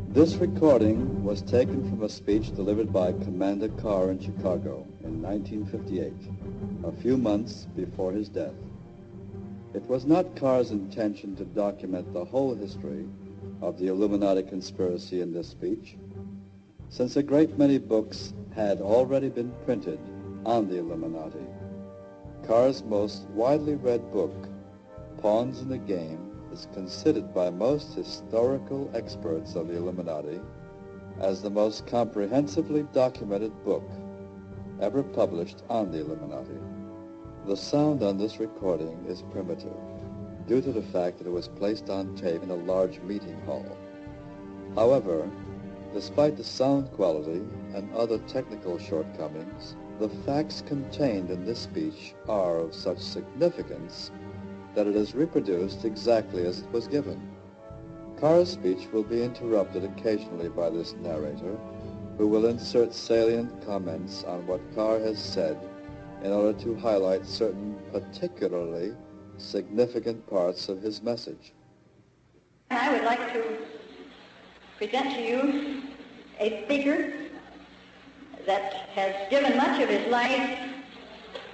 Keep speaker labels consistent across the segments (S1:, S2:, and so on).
S1: This recording was taken from a speech delivered by Commander Carr in Chicago in 1958, a few months before his death. It was not Carr's intention to document the whole history of the Illuminati conspiracy in this speech, since a great many books had already been printed on the Illuminati. Carr's most widely read book, Pawns in the Game, is considered by most historical experts of the Illuminati as the most comprehensively documented book ever published on the Illuminati. The sound on this recording is primitive, due to the fact that it was placed on tape in a large meeting hall. However, despite the sound quality and other technical shortcomings, the facts contained in this speech are of such significance that it is reproduced exactly as it was given. Carr's speech will be interrupted occasionally by this narrator, who will insert salient comments on what Carr has said in order to highlight certain particularly significant parts of his message.
S2: I would like to present to you a speaker that has given much of his life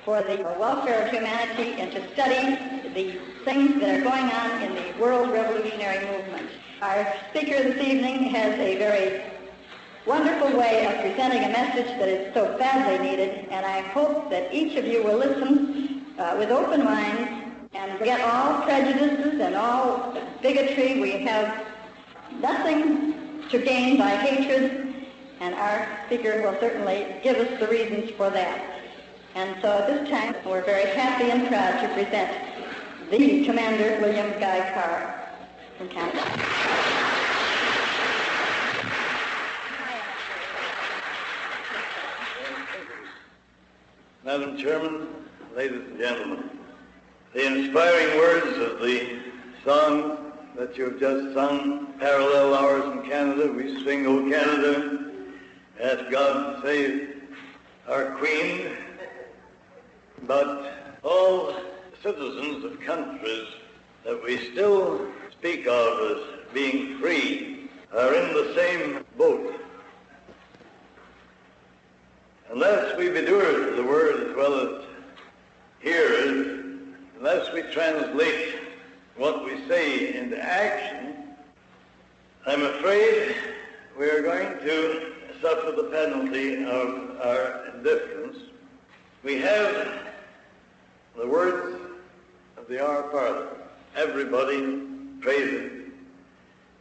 S2: for the welfare of humanity and to study the things that are going on in the world revolutionary movement. Our speaker this evening has a very wonderful way of presenting a message that is so badly needed, and I hope that each of you will listen with open minds and forget all prejudices and all bigotry. We have nothing to gain by hatred, and our speaker will certainly give us the reasons for that. And so at this time, we're very happy and proud to present the Commander William Guy Carr from Canada.
S3: Madam Chairman, ladies and gentlemen, the inspiring words of the song that you have just sung, Parallel Hours in Canada, we sing, O Canada, ask God to save our Queen. But all citizens of countries that we still speak of as being free are in the same boat. Unless we bedure the word as well as hear it, unless we translate what we say into action, I'm afraid we are going to suffer the penalty of our indifference. We have the words of the Our Father. Everybody prays it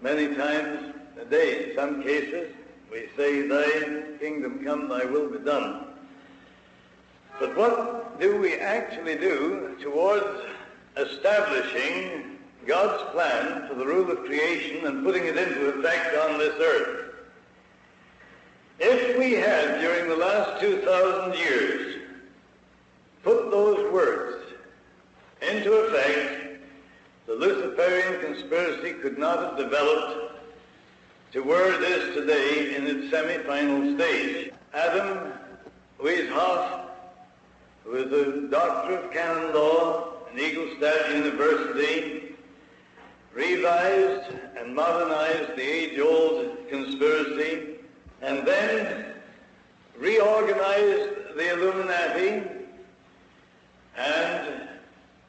S3: many times a day. In some cases, we say, Thy kingdom come, Thy will be done. But what do we actually do towards establishing God's plan for the rule of creation and putting it into effect on this earth? If we had, during the last 2,000 years, put those words into effect, the Luciferian conspiracy could not have developed to where it is today in its semi-final stage. Adam Weishaupt, who is a doctor of canon law in Ingolstadt University, revised and modernized the age-old conspiracy and then reorganized the Illuminati and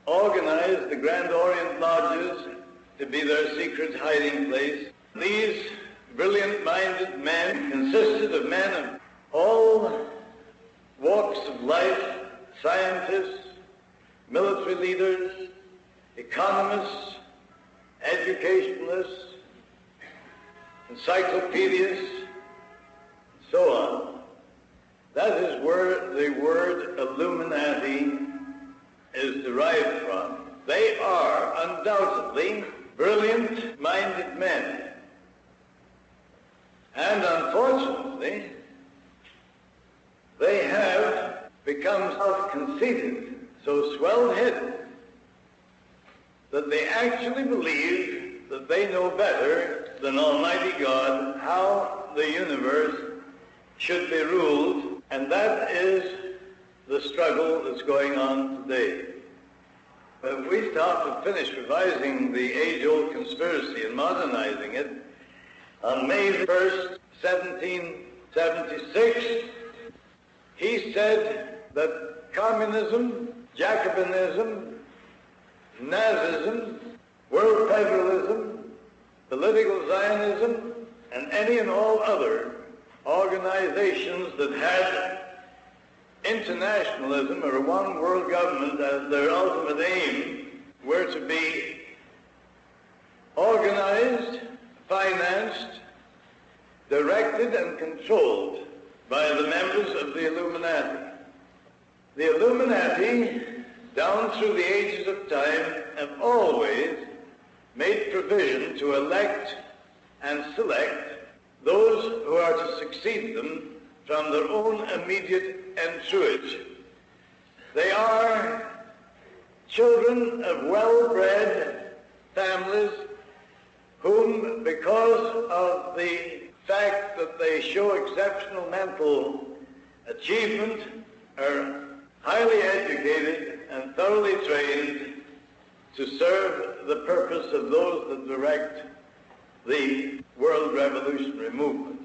S3: organized the Grand Orient Lodges to be their secret hiding place. These brilliant-minded men consisted of men of all walks of life, scientists, military leaders, economists, educationalists, encyclopedists, and so on. That is where the word Illuminati is derived from. They are undoubtedly brilliant-minded men. And unfortunately, they have become self-conceited, so swell-headed, that they actually believe that they know better than Almighty God how the universe should be ruled, and that is the struggle that's going on today. But if we stop and finish revising the age-old conspiracy and modernizing it, on May 1st, 1776, he said that communism, Jacobinism, Nazism, world federalism, political Zionism, and any and all other organizations that had internationalism or one world government as their ultimate aim were to be organized, financed, directed, and controlled by the members of the Illuminati. The Illuminati, down through the ages of time, have always made provision to elect and select those who are to succeed them from their own immediate entourage. They are children of well-bred families whom, because of the fact that they show exceptional mental achievement, are highly educated and thoroughly trained to serve the purpose of those that direct the world revolutionary movement.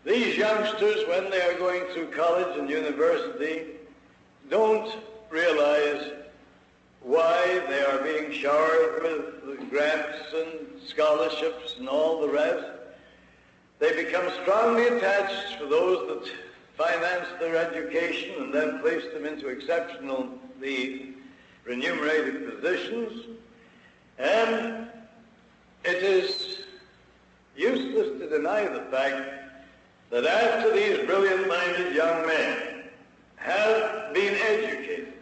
S3: These youngsters, when they are going through college and university, don't realize why they are being showered with grants and scholarships and all the rest. They become strongly attached to those that finance their education and then place them into exceptionally remunerated positions. And it is useless to deny the fact that after these brilliant-minded young men have been educated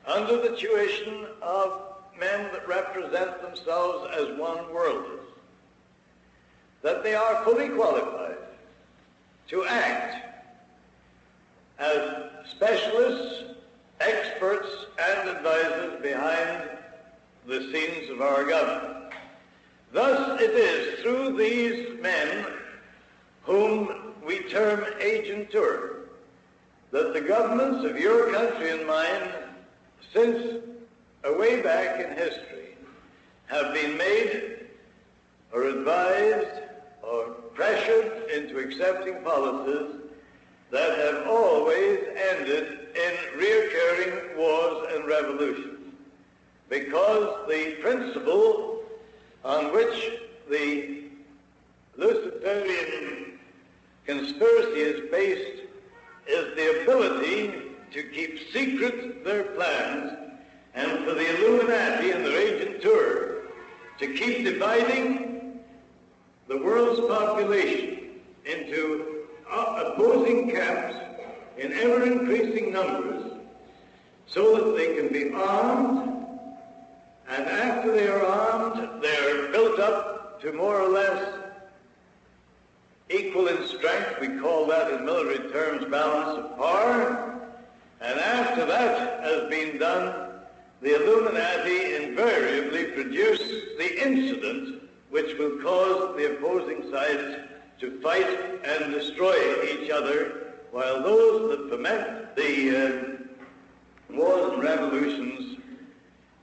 S3: under the tuition of men that represent themselves as one-worlders, that they are fully qualified to act as specialists, experts, and advisors behind the scenes of our government. Thus it is through these men, whom we term agentur, that the governments of your country and mine, since way back in history, have been made or advised or pressured into accepting policies that have always ended in recurring wars and revolutions. Because the principle on which the Luciferian conspiracy is based is the ability to keep secret their plans, and for the Illuminati and their agentur to keep dividing the world's population into opposing camps in ever-increasing numbers, so that they can be armed, and after they are armed, they are built up to more or less equal in strength. We call that in military terms balance of power. And after that has been done, the Illuminati invariably produce the incident which will cause the opposing sides to fight and destroy each other, while those that foment the wars and revolutions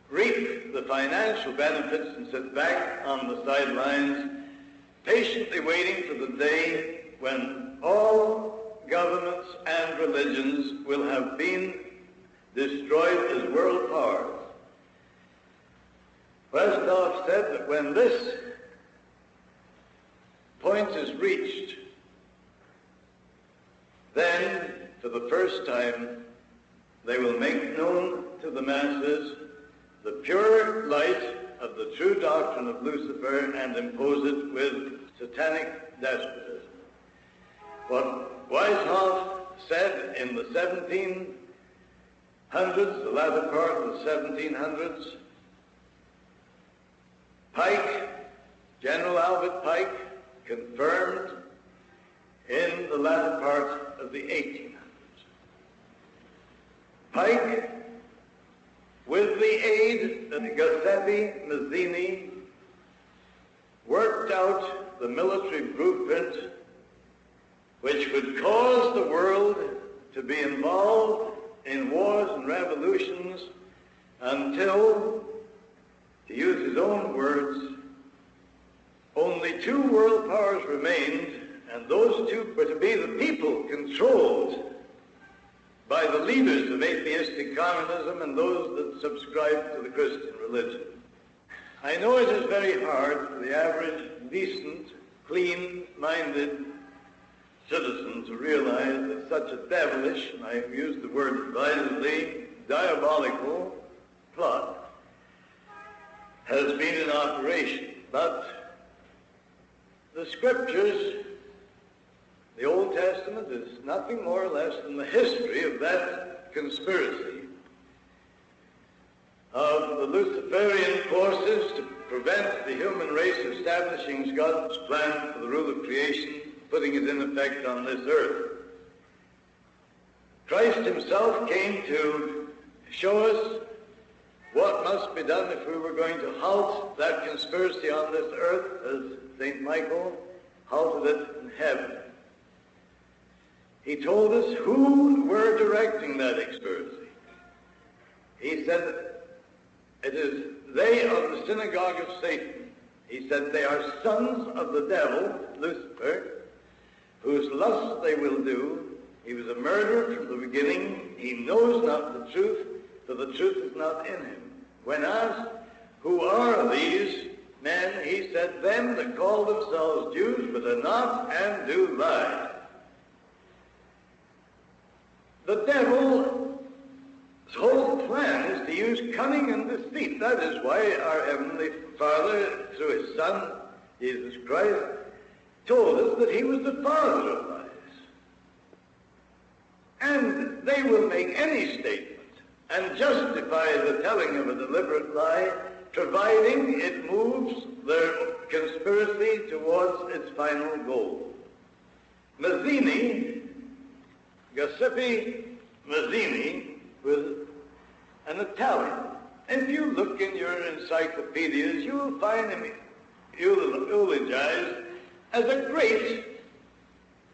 S3: reap the financial benefits and sit back on the sidelines, patiently waiting for the day when all governments and religions will have been destroyed as world powers. Westoff said that when this point is reached, then for the first time they will make known to the masses the pure light of the true doctrine of Lucifer and impose it with satanic despotism. What Weishaupt said in the 1700s, the latter part of the 1700s, Pike, General Albert Pike, confirmed in the latter part of the 1800s. Pike, with the aid of Giuseppe Mazzini, worked out the military blueprint which would cause the world to be involved in wars and revolutions until, to use his own words, only two world powers remained, and those two were to be the people controlled by the leaders of atheistic communism and those that subscribe to the Christian religion. I know it is very hard for the average, decent, clean-minded citizen to realize that such a devilish, and I use the word advisedly, diabolical plot has been in operation. But the Scriptures, the Old Testament, is nothing more or less than the history of that conspiracy of the Luciferian forces to prevent the human race establishing God's plan for the rule of creation, putting it in effect on this earth. Christ himself came to show us what must be done if we were going to halt that conspiracy on this earth, as St. Michael halted it in heaven. He told us who were directing that conspiracy. He said, it is they of the synagogue of Satan. He said, they are sons of the devil, Lucifer, whose lust they will do. He was a murderer from the beginning. He knows not the truth, for the truth is not in him. When asked, who are these men, he said, them that call themselves Jews, but are not, and do lie. The devil's whole plan is to use cunning and deceit. That is why our Heavenly Father, through his Son, Jesus Christ, told us that he was the father of lies. And they will make any statement and justify the telling of a deliberate lie, providing it moves their conspiracy towards its final goal. Giuseppe Mazzini was an Italian. If you look in your encyclopedias, you will find him eulogized as a great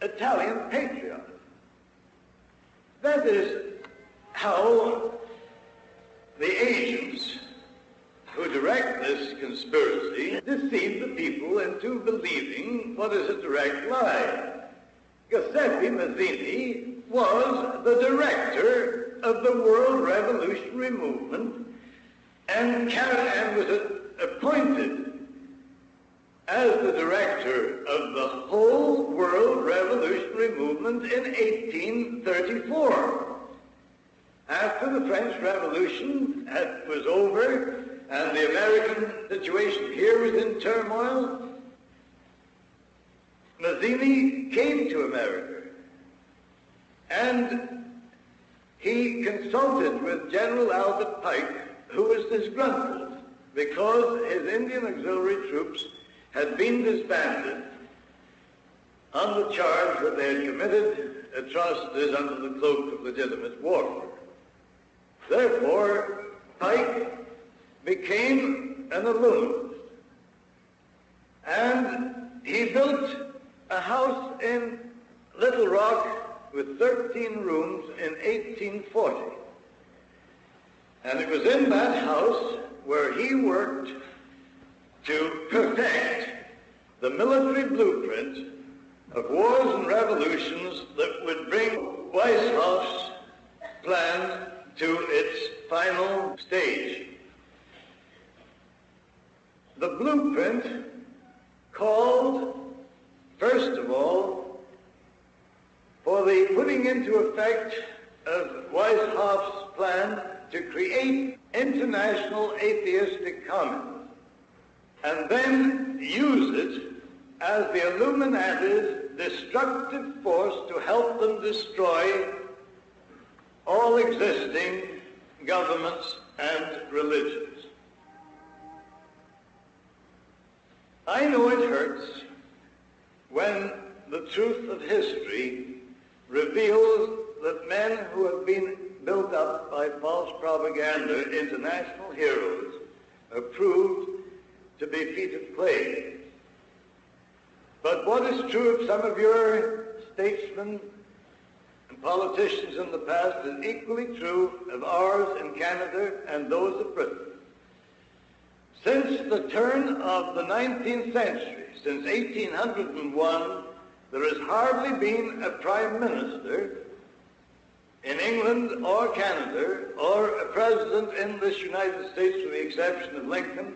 S3: Italian patriot. That is how the agents who direct this conspiracy deceive the people into believing what is a direct lie. Giuseppe Mazzini was the director of the World Revolutionary Movement and was appointed as the director of the whole World Revolutionary Movement in 1834. After the French Revolution was over and the American situation here was in turmoil, Mazzini came to America and he consulted with General Albert Pike, who was disgruntled because his Indian auxiliary troops had been disbanded on the charge that they had committed atrocities under the cloak of legitimate warfare. Therefore, Pike became an illuminist, and he built a house in Little Rock with 13 rooms in 1840. And it was in that house where he worked to perfect the military blueprint of wars and revolutions that would bring Weishoff's plan to its final stage. The blueprint called, first of all, for the putting into effect of Weishoff's plan to create international atheistic communism, and then use it as the Illuminati's destructive force to help them destroy all existing governments and religions. I know it hurts when the truth of history reveals that men who have been built up by false propaganda into national heroes are proved to be feet of clay. But what is true of some of your statesmen and politicians in the past is equally true of ours in Canada and those of Britain. Since the turn of the 19th century, since 1801, there has hardly been a prime minister in England or Canada or a president in this United States, with the exception of Lincoln,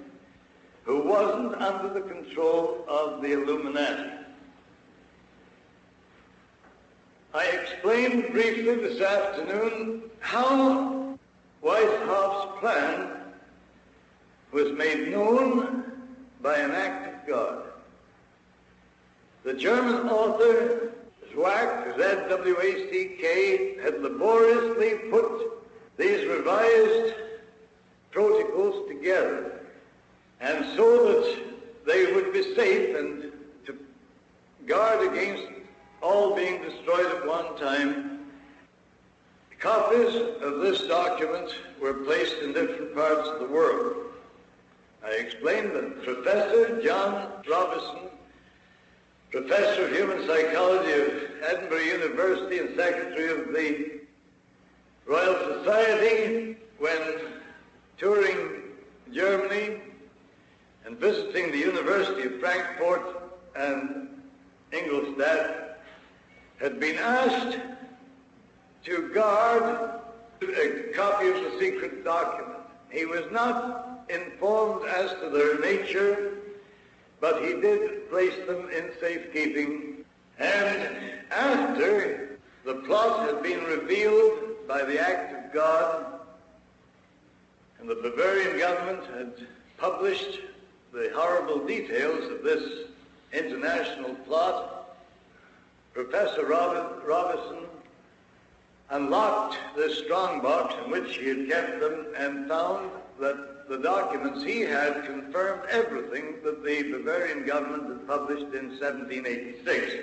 S3: who wasn't under the control of the Illuminati. I explained briefly this afternoon how Weishoff's plan was made known by an act of God. The German author Zwack, Z-W-A-C-K, had laboriously put these revised protocols together, and so that they would be safe and to guard against all being destroyed at one time. Copies of this document were placed in different parts of the world. I explained that Professor John Robison, Professor of Human Psychology of Edinburgh University and Secretary of the Royal Society, when touring Germany and visiting the University of Frankfurt and Ingolstadt, had been asked to guard a copy of the secret document. He was not informed as to their nature, but he did place them in safekeeping. And after the plot had been revealed by the act of God, and the Bavarian government had published the horrible details of this international plot, Professor Robison unlocked this strongbox in which he had kept them and found that the documents he had confirmed everything that the Bavarian government had published in 1786.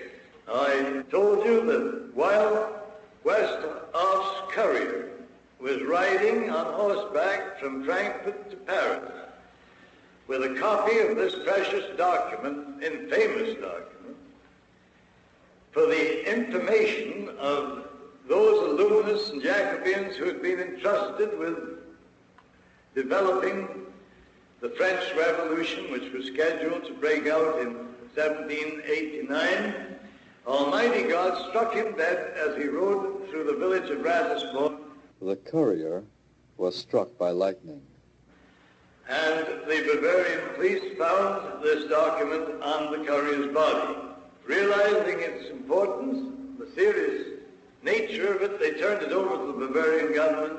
S3: I told you that while Weishoff's courier was riding on horseback from Frankfurt to Paris with a copy of this precious document, infamous document, for the information of those Illuminists and Jacobins who had been entrusted with developing the French Revolution, which was scheduled to break out in 1789, Almighty God struck him dead as he rode through the village of Ratisbon.
S1: The courier was struck by lightning.
S3: And the Bavarian police found this document on the courier's body. Realizing its importance, the serious nature of it, they turned it over to the Bavarian government,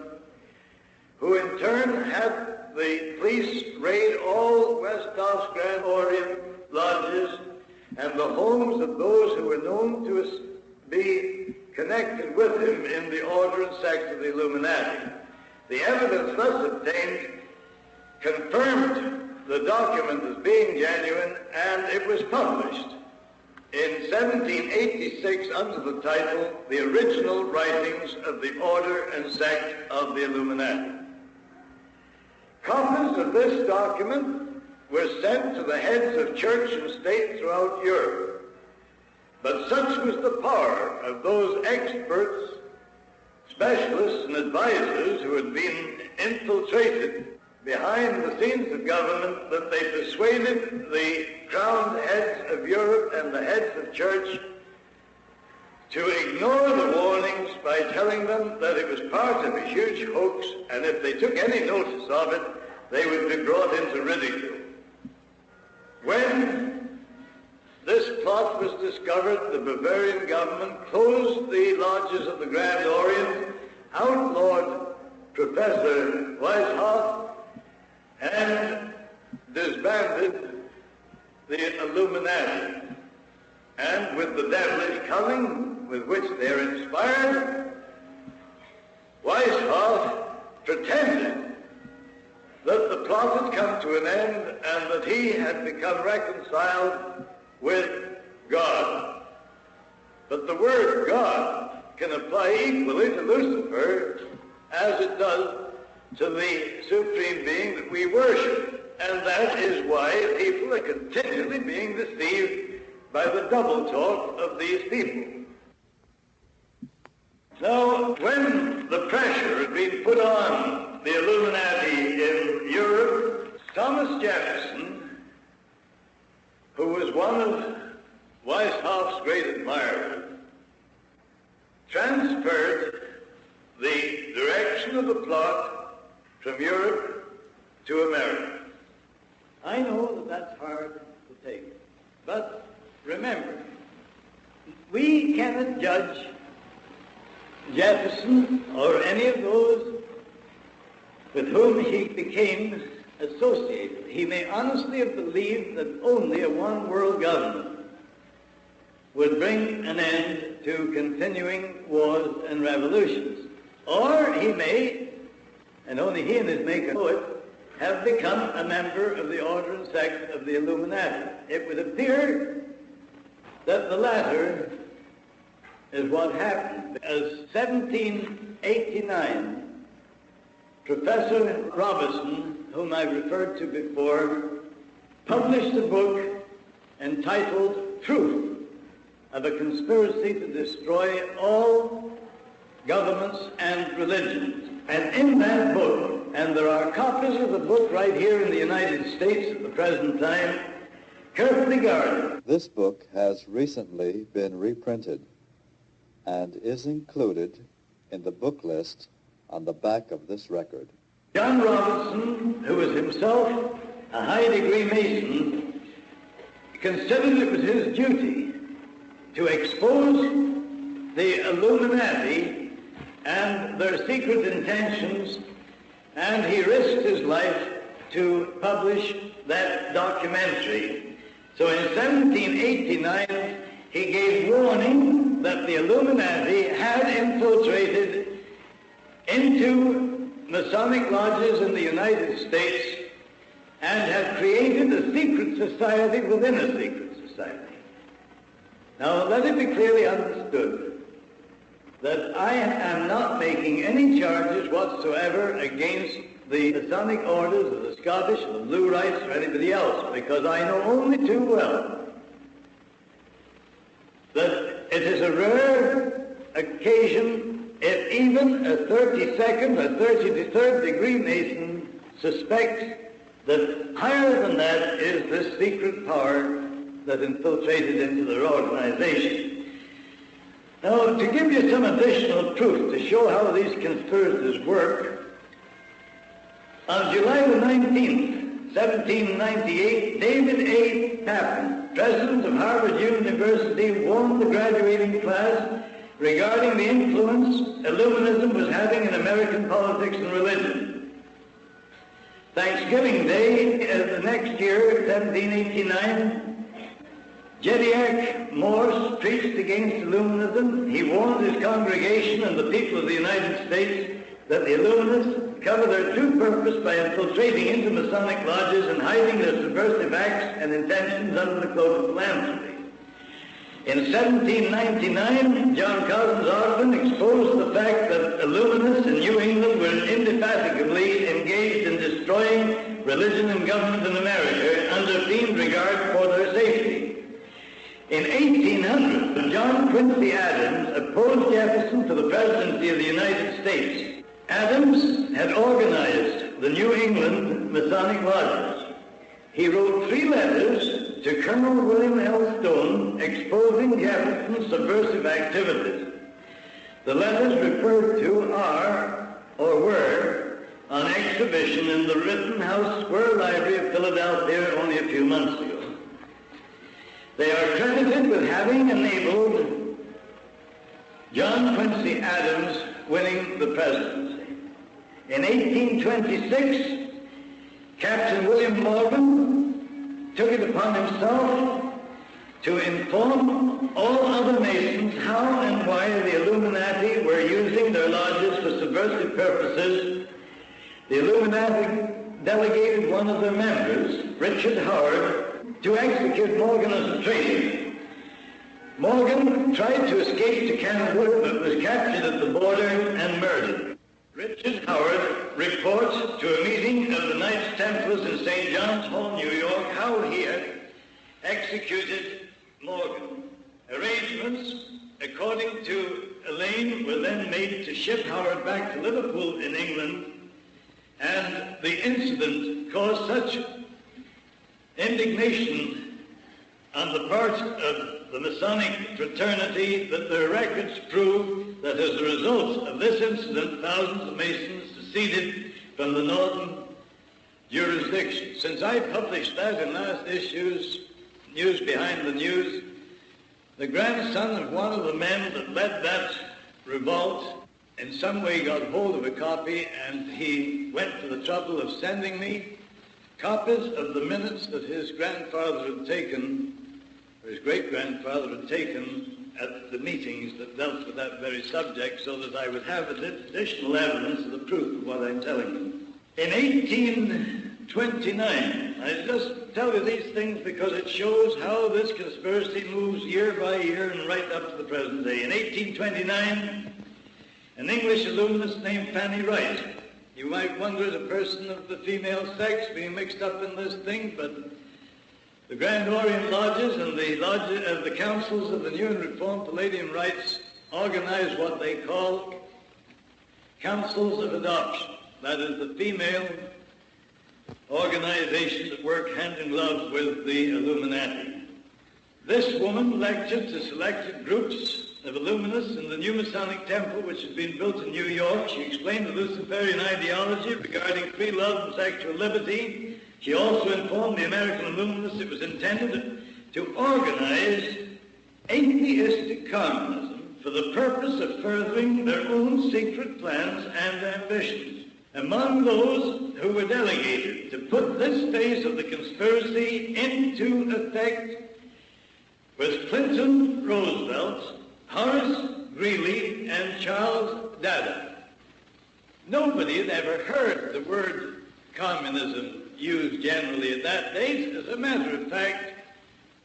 S3: who in turn had the police raid all Weishoff's Grand Orient lodges and the homes of those who were known to be connected with him in the order and sect of the Illuminati. The evidence thus obtained confirmed the document as being genuine, and it was published in 1786 under the title, The Original Writings of the Order and Sect of the Illuminati. Copies of this document were sent to the heads of church and state throughout Europe. But such was the power of those experts, specialists, and advisors who had been infiltrated behind the scenes of government that they persuaded the crowned heads of Europe and the heads of church to ignore the warnings by telling them that it was part of a huge hoax, and if they took any notice of it, they would be brought into ridicule. When this plot was discovered, the Bavarian government closed the lodges of the Grand Orient, outlawed Professor Weishoff, and disbanded the Illuminati. And with the devilish cunning with which they are inspired, Weishoff pretended that the plot had come to an end and that he had become reconciled with God. But the word God can apply equally to Lucifer as it does to the Supreme Being that we worship. And that is why people are continually being deceived by the double talk of these people. Now, when the pressure had been put on the Illuminati in Europe, Thomas Jefferson, who was one of Weishaupt's great admirers, transferred the direction of the plot from Europe to America. I know that that's hard to take, but remember, we cannot judge Jefferson or any of those with whom he became associated. He may honestly have believed that only a one-world government would bring an end to continuing wars and revolutions. Or he may, and only he and his maker know it, have become a member of the order and sect of the Illuminati. It would appear that the latter is what happened. As 1789, Professor Robison, whom I referred to before, published a book entitled Truth of a Conspiracy to Destroy All Governments and Religions. And in that book, and there are copies of the book right here in the United States at the present time, carefully guarded.
S1: This book has recently been reprinted and is included in the book list on the back of this record.
S3: John Robinson, who was himself a high-degree Mason, considered it was his duty to expose the Illuminati and their secret intentions, and he risked his life to publish that documentary. So in 1789, he gave warning that the Illuminati had infiltrated into Masonic lodges in the United States and had created a secret society within a secret society. Now, let it be clearly understood that I am not making any charges whatsoever against the Masonic orders of the Scottish, or the Blue Rights, or anybody else, because I know only too well that it is a rare occasion if even a 32nd or 33rd degree Mason suspects that higher than that is this secret power that infiltrated into their organization. Now, to give you some additional proof to show how these conspirators work, on July the 19th, 1798, David A. Tappan, president of Harvard University, warned the graduating class regarding the influence Illuminism was having in American politics and religion. Thanksgiving Day, the next year, 1789, Jedediah Morse preached against Illuminism. He warned his congregation and the people of the United States that the Illuminists cover their true purpose by infiltrating into Masonic lodges and hiding their subversive acts and intentions under the cloak of philanthropy. In 1799, John Cozzens Ogden exposed the fact that Illuminists in New England were indefatigably engaged in destroying religion and government in America under fiend regard for their safety. In 1800, John Quincy Adams opposed Jefferson to the presidency of the United States. Adams had organized the New England Masonic lodges. He wrote 3 letters to Colonel William L. Stone exposing Jefferson's subversive activities. The letters referred to are, or were, on exhibition in the Rittenhouse Square Library of Philadelphia only a few months ago. They are credited with having enabled John Quincy Adams winning the presidency. In 1826, Captain William Morgan took it upon himself to inform all other Masons how and why the Illuminati were using their lodges for subversive purposes. The Illuminati delegated one of their members, Richard Howard, to execute Morgan as a traitor. Morgan tried to escape to Canada, but was captured at the border and murdered. Richard Howard reports to a meeting of the Knights Templars in St. John's Hall, New York, how he had executed Morgan. Arrangements, according to Elaine were then made to ship Howard back to Liverpool in England, and the incident caused such indignation on the part of the Masonic fraternity that their records prove that as a result of this incident, thousands of Masons seceded from the northern jurisdiction. Since I published that in last issue's News Behind the News, the grandson of one of the men that led that revolt in some way got hold of a copy, and he went to the trouble of sending me copies of the minutes that his grandfather had taken, or his great-grandfather had taken at the meetings that dealt with that very subject, so that I would have additional evidence of the proof of what I'm telling you. In 1829, I just tell you these things because it shows how this conspiracy moves year by year and right up to the present day. In 1829, an English illuminist named Fanny Wright. You might wonder at a person of the female sex being mixed up in this thing, but the Grand Orient Lodges and the councils of the New and Reformed Palladium Rites organize what they call councils of adoption. That is the female organization that work hand in glove with the Illuminati. This woman lectured to selected groups of Illuminists in the new Masonic temple which had been built in New York. She explained the Luciferian ideology regarding free love and sexual liberty. She also informed the American Illuminists it was intended to organize atheistic communism for the purpose of furthering their own secret plans and ambitions. Among those who were delegated to put this phase of the conspiracy into effect was Clinton Roosevelt, Horace Greeley, and Charles Dada. Nobody had ever heard the word communism used generally at that date. As a matter of fact,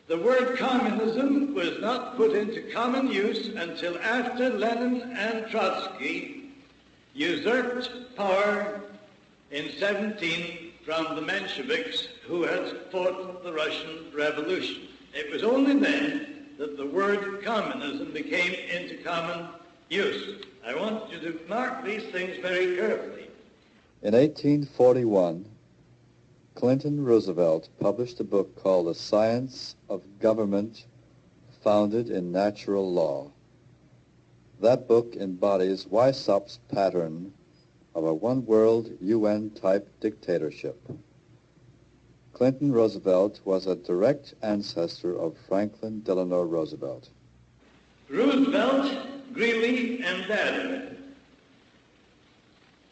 S3: the word communism was not put into common use until after Lenin and Trotsky usurped power in 17 from the Mensheviks who had fought the Russian Revolution. It was only then that the word communism became into common use. I want you to mark these things very carefully.
S1: In 1841, Clinton Roosevelt published a book called The Science of Government Founded in Natural Law. That book embodies Weissaup's pattern of a one-world UN-type dictatorship. Clinton Roosevelt was a direct ancestor of Franklin Delano Roosevelt.
S3: Roosevelt, Greeley, and Dada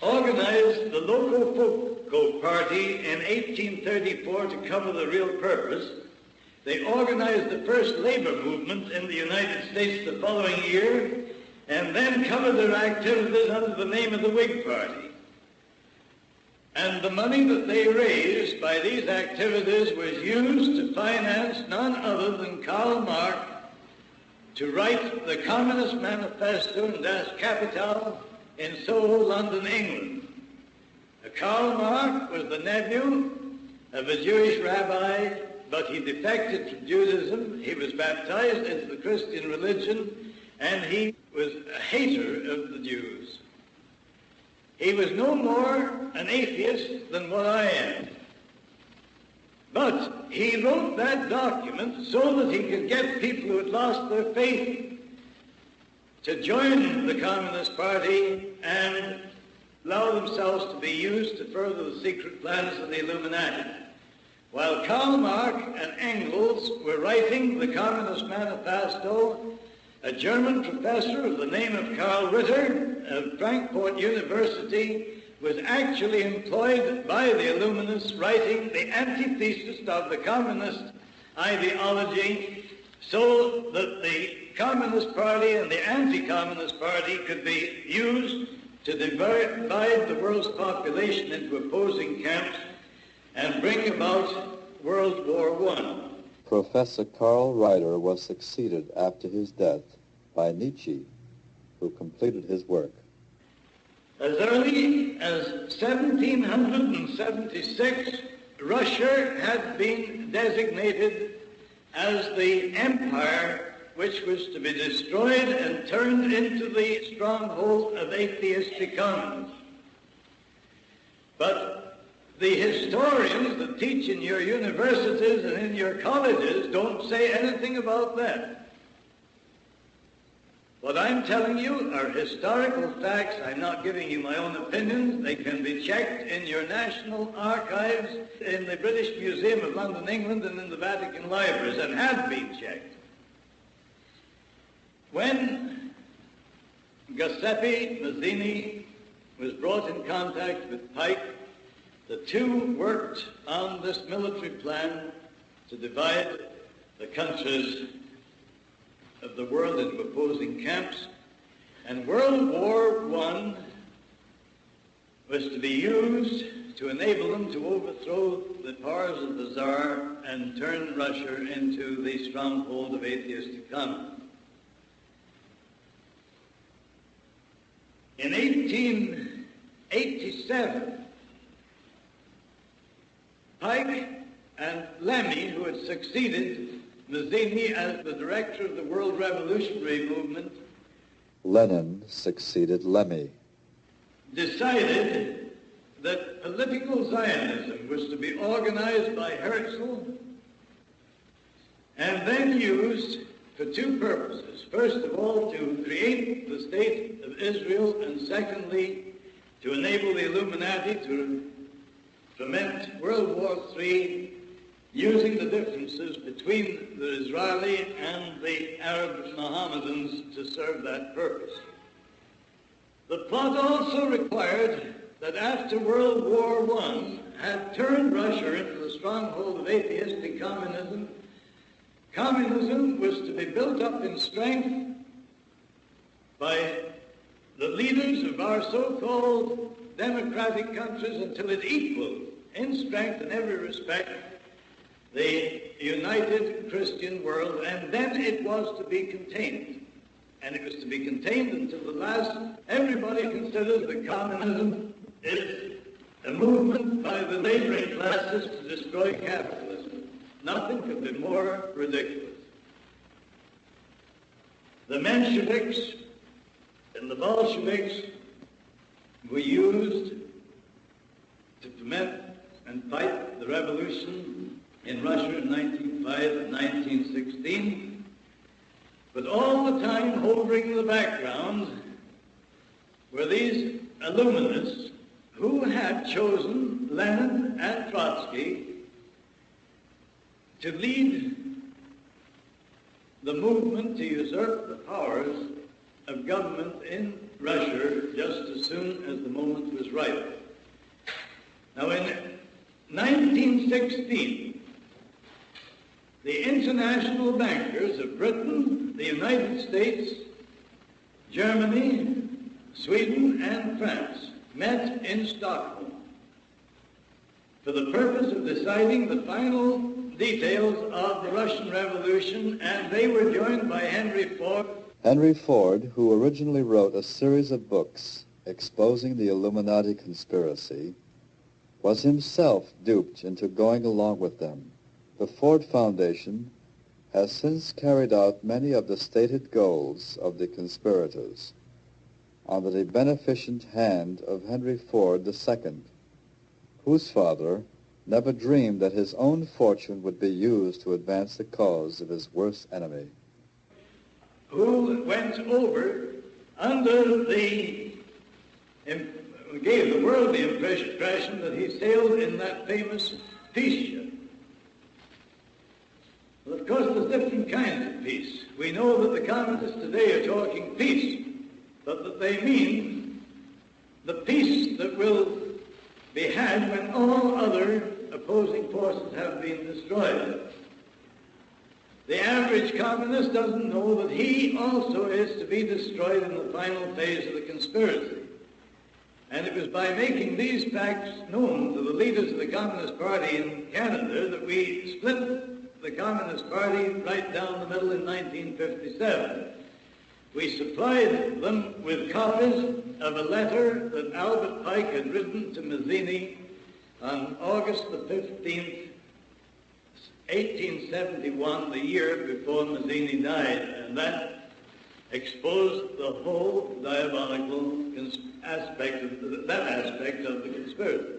S3: organized the Locofoco Party in 1834 to cover the real purpose. They organized the first labor movement in the United States the following year, and then covered their activities under the name of the Whig Party. And the money that they raised by these activities was used to finance none other than Karl Marx to write the Communist Manifesto in Das Kapital in Soho, London, England. Karl Marx was the nephew of a Jewish rabbi, but he defected from Judaism. He was baptized into the Christian religion, and he was a hater of the Jews. He was no more an atheist than what I am. But he wrote that document so that he could get people who had lost their faith to join the Communist Party and allow themselves to be used to further the secret plans of the Illuminati. While Karl Marx and Engels were writing the Communist Manifesto, a German professor of the name of Karl Ritter of Frankfurt University was actually employed by the Illuminists writing the antithesis of the communist ideology so that the Communist Party and the anti-Communist Party could be used to divide the world's population into opposing camps and bring about World War I.
S1: Professor Karl Ritter was succeeded after his death by Nietzsche, who completed his work.
S3: As early as 1776, Russia had been designated as the empire which was to be destroyed and turned into the stronghold of atheistic communism. But the historians that teach in your universities and in your colleges don't say anything about that. What I'm telling you are historical facts. I'm not giving you my own opinions. They can be checked in your national archives, in the British Museum of London, England, and in the Vatican libraries, and have been checked. When Giuseppe Mazzini was brought in contact with Pike, the two worked on this military plan to divide the countries of the world into opposing camps, and World War I was to be used to enable them to overthrow the powers of the Tsar and turn Russia into the stronghold of atheistic communism. In 1887, Pike and Lemmy, who had succeeded Mazzini as the director of the World Revolutionary Movement,
S1: Lenin succeeded Lemmy.
S3: decided that political Zionism was to be organized by Herzl and then used for two purposes. First of all, to create the State of Israel, and secondly, to enable the Illuminati to foment World War III, using the differences between the Israeli and the Arab Mohammedans to serve that purpose. The plot also required that after World War I had turned Russia into the stronghold of atheistic communism, communism was to be built up in strength by the leaders of our so-called democratic countries until it equaled in strength in every respect the united Christian world, and then it was to be contained. And it was to be contained until the last. Everybody considers that communism is a movement by the laboring classes to destroy capitalism. Nothing could be more ridiculous. The Mensheviks and the Bolsheviks were used to foment and fight the revolution in Russia in 1905 and 1916, but all the time hovering in the background were these Illuminists who had chosen Lenin and Trotsky to lead the movement to usurp the powers of government in Russia just as soon as the moment was ripe. Now, in 1916, the international bankers of Britain, the United States, Germany, Sweden, and France met in Stockholm for the purpose of deciding the final details of the Russian Revolution, and they were joined by Henry Ford.
S1: Henry Ford, who originally wrote a series of books exposing the Illuminati conspiracy, was himself duped into going along with them. The Ford Foundation has since carried out many of the stated goals of the conspirators under the beneficent hand of Henry Ford II, whose father never dreamed that his own fortune would be used to advance the cause of his worst enemy.
S3: Who went over under gave the world the impression that he sailed in that famous peace ship. Well, of course, there's different kinds of peace. We know that the communists today are talking peace, but that they mean the peace that will be had when all other opposing forces have been destroyed. The average communist doesn't know that he also is to be destroyed in the final phase of the conspiracy. And it was by making these facts known to the leaders of the Communist Party in Canada that we split the Communist Party right down the middle in 1957. We supplied them with copies of a letter that Albert Pike had written to Mazzini on August the 15th, 1871, the year before Mazzini died, and that exposed the whole diabolical aspect of the conspiracy.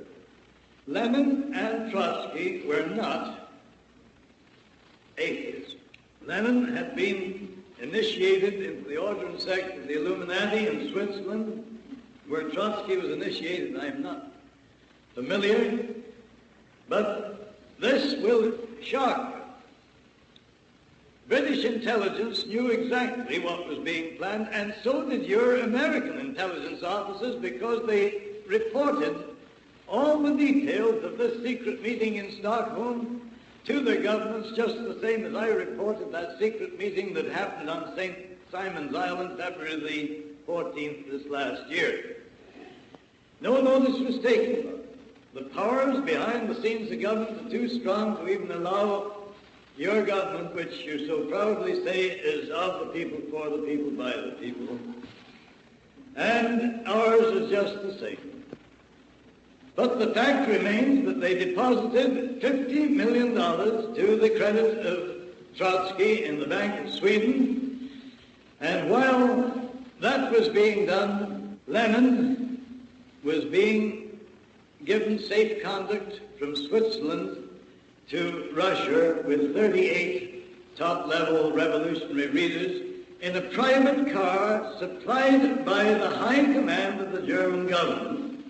S3: Lenin and Trotsky were not atheists. Lenin had been initiated into the order and sect of the Illuminati in Switzerland, where Trotsky was initiated. I am not familiar, but this will shock you. British intelligence knew exactly what was being planned, and so did your American intelligence officers, because they reported all the details of this secret meeting in Stockholm to their governments, just the same as I reported that secret meeting that happened on St. Simon's Island, February the 14th this last year. No notice was taken of it. The powers behind the scenes of government are too strong to even allow your government, which you so proudly say is of the people, for the people, by the people. And ours is just the same. But the fact remains that they deposited $50 million to the credit of Trotsky in the Bank of Sweden. And while that was being done, Lenin was being given safe conduct from Switzerland to Russia with 38 top-level revolutionary readers in a private car supplied by the high command of the German government.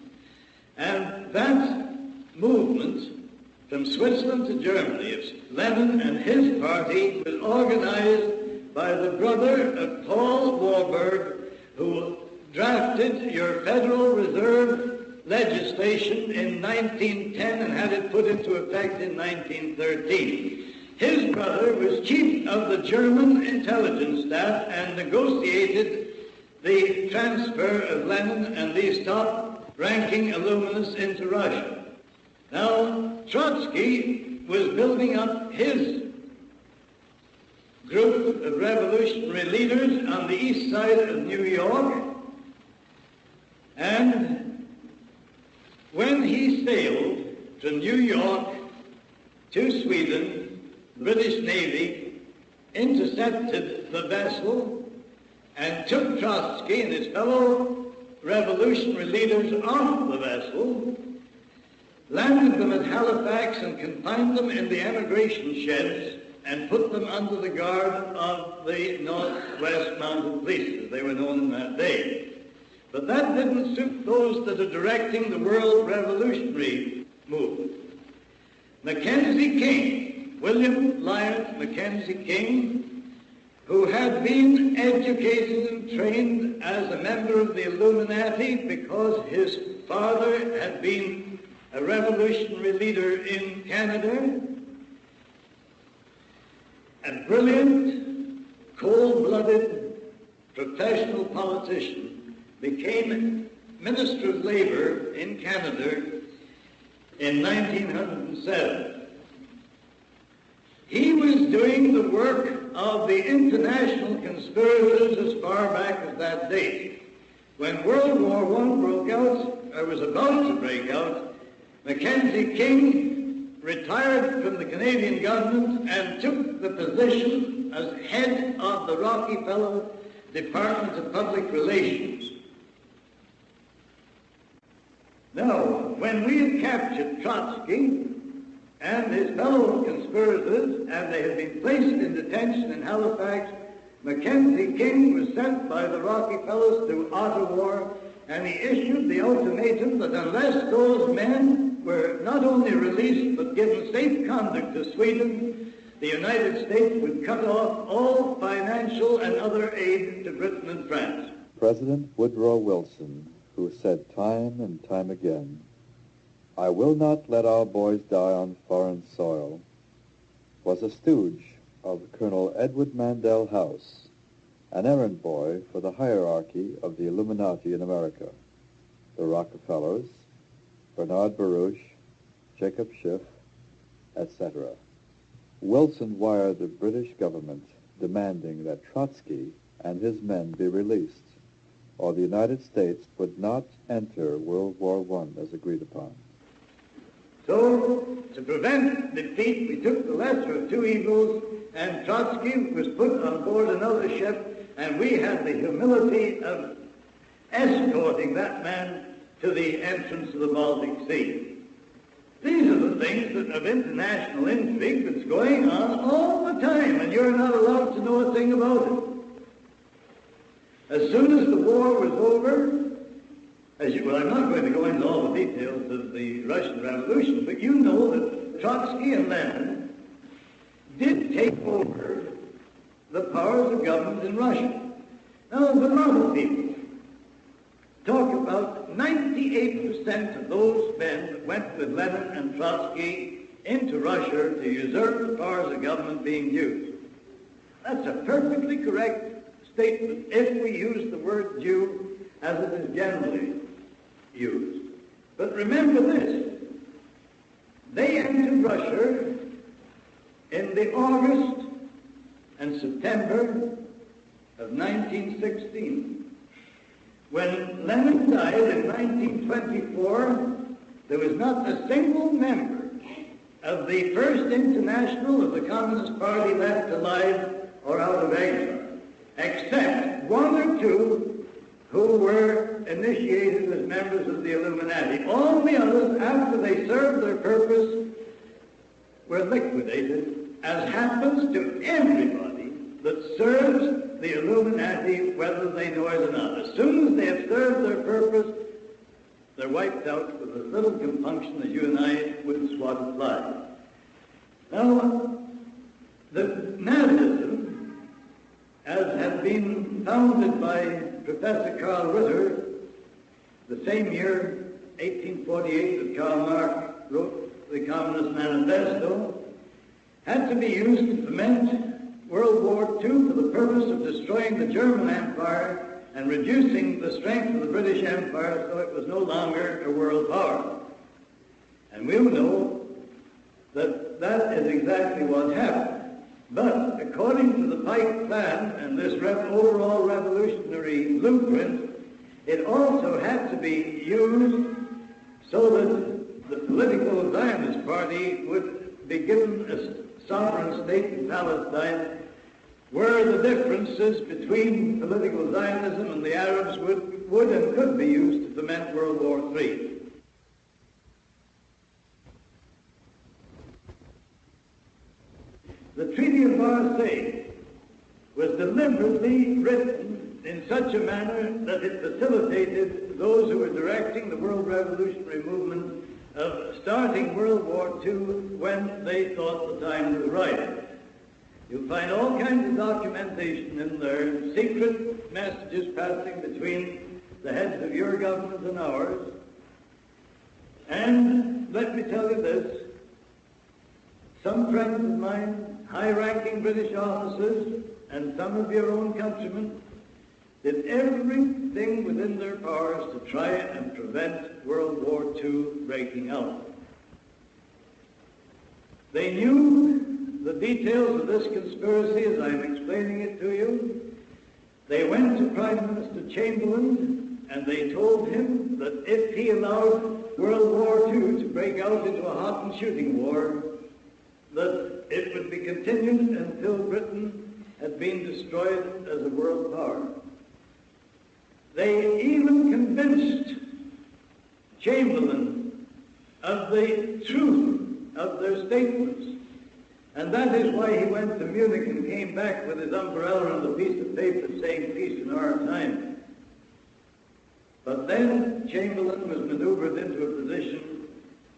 S3: And that movement from Switzerland to Germany of Lenin and his party was organized by the brother of Paul Warburg, who drafted your Federal Reserve legislation in 1910 and had it put into effect in 1913. His brother was chief of the German intelligence staff and negotiated the transfer of Lenin and these top-ranking illuminists into Russia. Now, Trotsky was building up his group of revolutionary leaders on the east side of New York, and when he sailed from New York to Sweden, the British Navy intercepted the vessel and took Trotsky and his fellow revolutionary leaders off the vessel, landed them at Halifax and confined them in the emigration sheds and put them under the guard of the Northwest Mounted Police, as they were known in that day. But that didn't suit those that are directing the world revolutionary movement. Mackenzie King, William Lyon Mackenzie King, who had been educated and trained as a member of the Illuminati because his father had been a revolutionary leader in Canada, a brilliant, cold-blooded, professional politician, became Minister of Labor in Canada in 1907. He was doing the work of the international conspirators as far back as that date. When World War I broke out, or was about to break out, Mackenzie King retired from the Canadian government and took the position as head of the Rockefeller Department of Public Relations. Now, when we had captured Trotsky and his fellow conspirators, and they had been placed in detention in Halifax, Mackenzie King was sent by the Rockefellers to Ottawa, and he issued the ultimatum that unless those men were not only released but given safe conduct to Sweden, the United States would cut off all financial and other aid to Britain and France.
S1: President Woodrow Wilson, who said time and time again, "I will not let our boys die on foreign soil," was a stooge of Colonel Edward Mandell House, an errand boy for the hierarchy of the Illuminati in America, the Rockefellers, Bernard Baruch, Jacob Schiff, etc. Wilson wired the British government demanding that Trotsky and his men be released, or the United States would not enter World War I as agreed upon.
S3: So, to prevent defeat, we took the lesser of two evils, and Trotsky was put on board another ship, and we had the humility of escorting that man to the entrance of the Baltic Sea. These are the things that of international intrigue that's going on all the time, and you're not allowed to know a thing about it. As soon as the war was over, well, I'm not going to go into all the details of the Russian Revolution, but you know that Trotsky and Lenin did take over the powers of government in Russia. Now, the lot of people talk about 98% of those men that went with Lenin and Trotsky into Russia to usurp the powers of government being used. That's a perfectly correct statement if we use the word Jew as it is generally used. But remember this, they entered Russia in the August and September of 1916. When Lenin died in 1924, there was not a single member of the First International of the Communist Party left alive or out of exile, except one or two who were initiated as members of the Illuminati. All the others, after they served their purpose, were liquidated, as happens to everybody that serves the Illuminati, whether they know it or not. As soon as they have served their purpose, they're wiped out with as little compunction as you and I would swat a fly. Now, the Nazism, as had been founded by Professor Karl Ritter, the same year, 1848, that Karl Marx wrote the Communist Manifesto, had to be used to foment World War II for the purpose of destroying the German Empire and reducing the strength of the British Empire so it was no longer a world power. And we know that that is exactly what happened. But according to the Pike Plan and this overall revolutionary blueprint, it also had to be used so that the political Zionist Party would be given a sovereign state in Palestine, where the differences between political Zionism and the Arabs would and could be used to foment World War III. The Treaty of Versailles was deliberately written in such a manner that it facilitated those who were directing the world revolutionary movement of starting World War II when they thought the time was right. You'll find all kinds of documentation in there, secret messages passing between the heads of your government and ours. And let me tell you this, some friends of mine, high-ranking British officers, and some of your own countrymen, did everything within their powers to try and prevent World War II breaking out. They knew the details of this conspiracy as I'm explaining it to you. They went to Prime Minister Chamberlain and they told him that if he allowed World War II to break out into a hot and shooting war, that it would be continued until Britain had been destroyed as a world power. They even convinced Chamberlain of the truth of their statements. And that is why he went to Munich and came back with his umbrella and a piece of paper saying peace in our time. But then Chamberlain was maneuvered into a position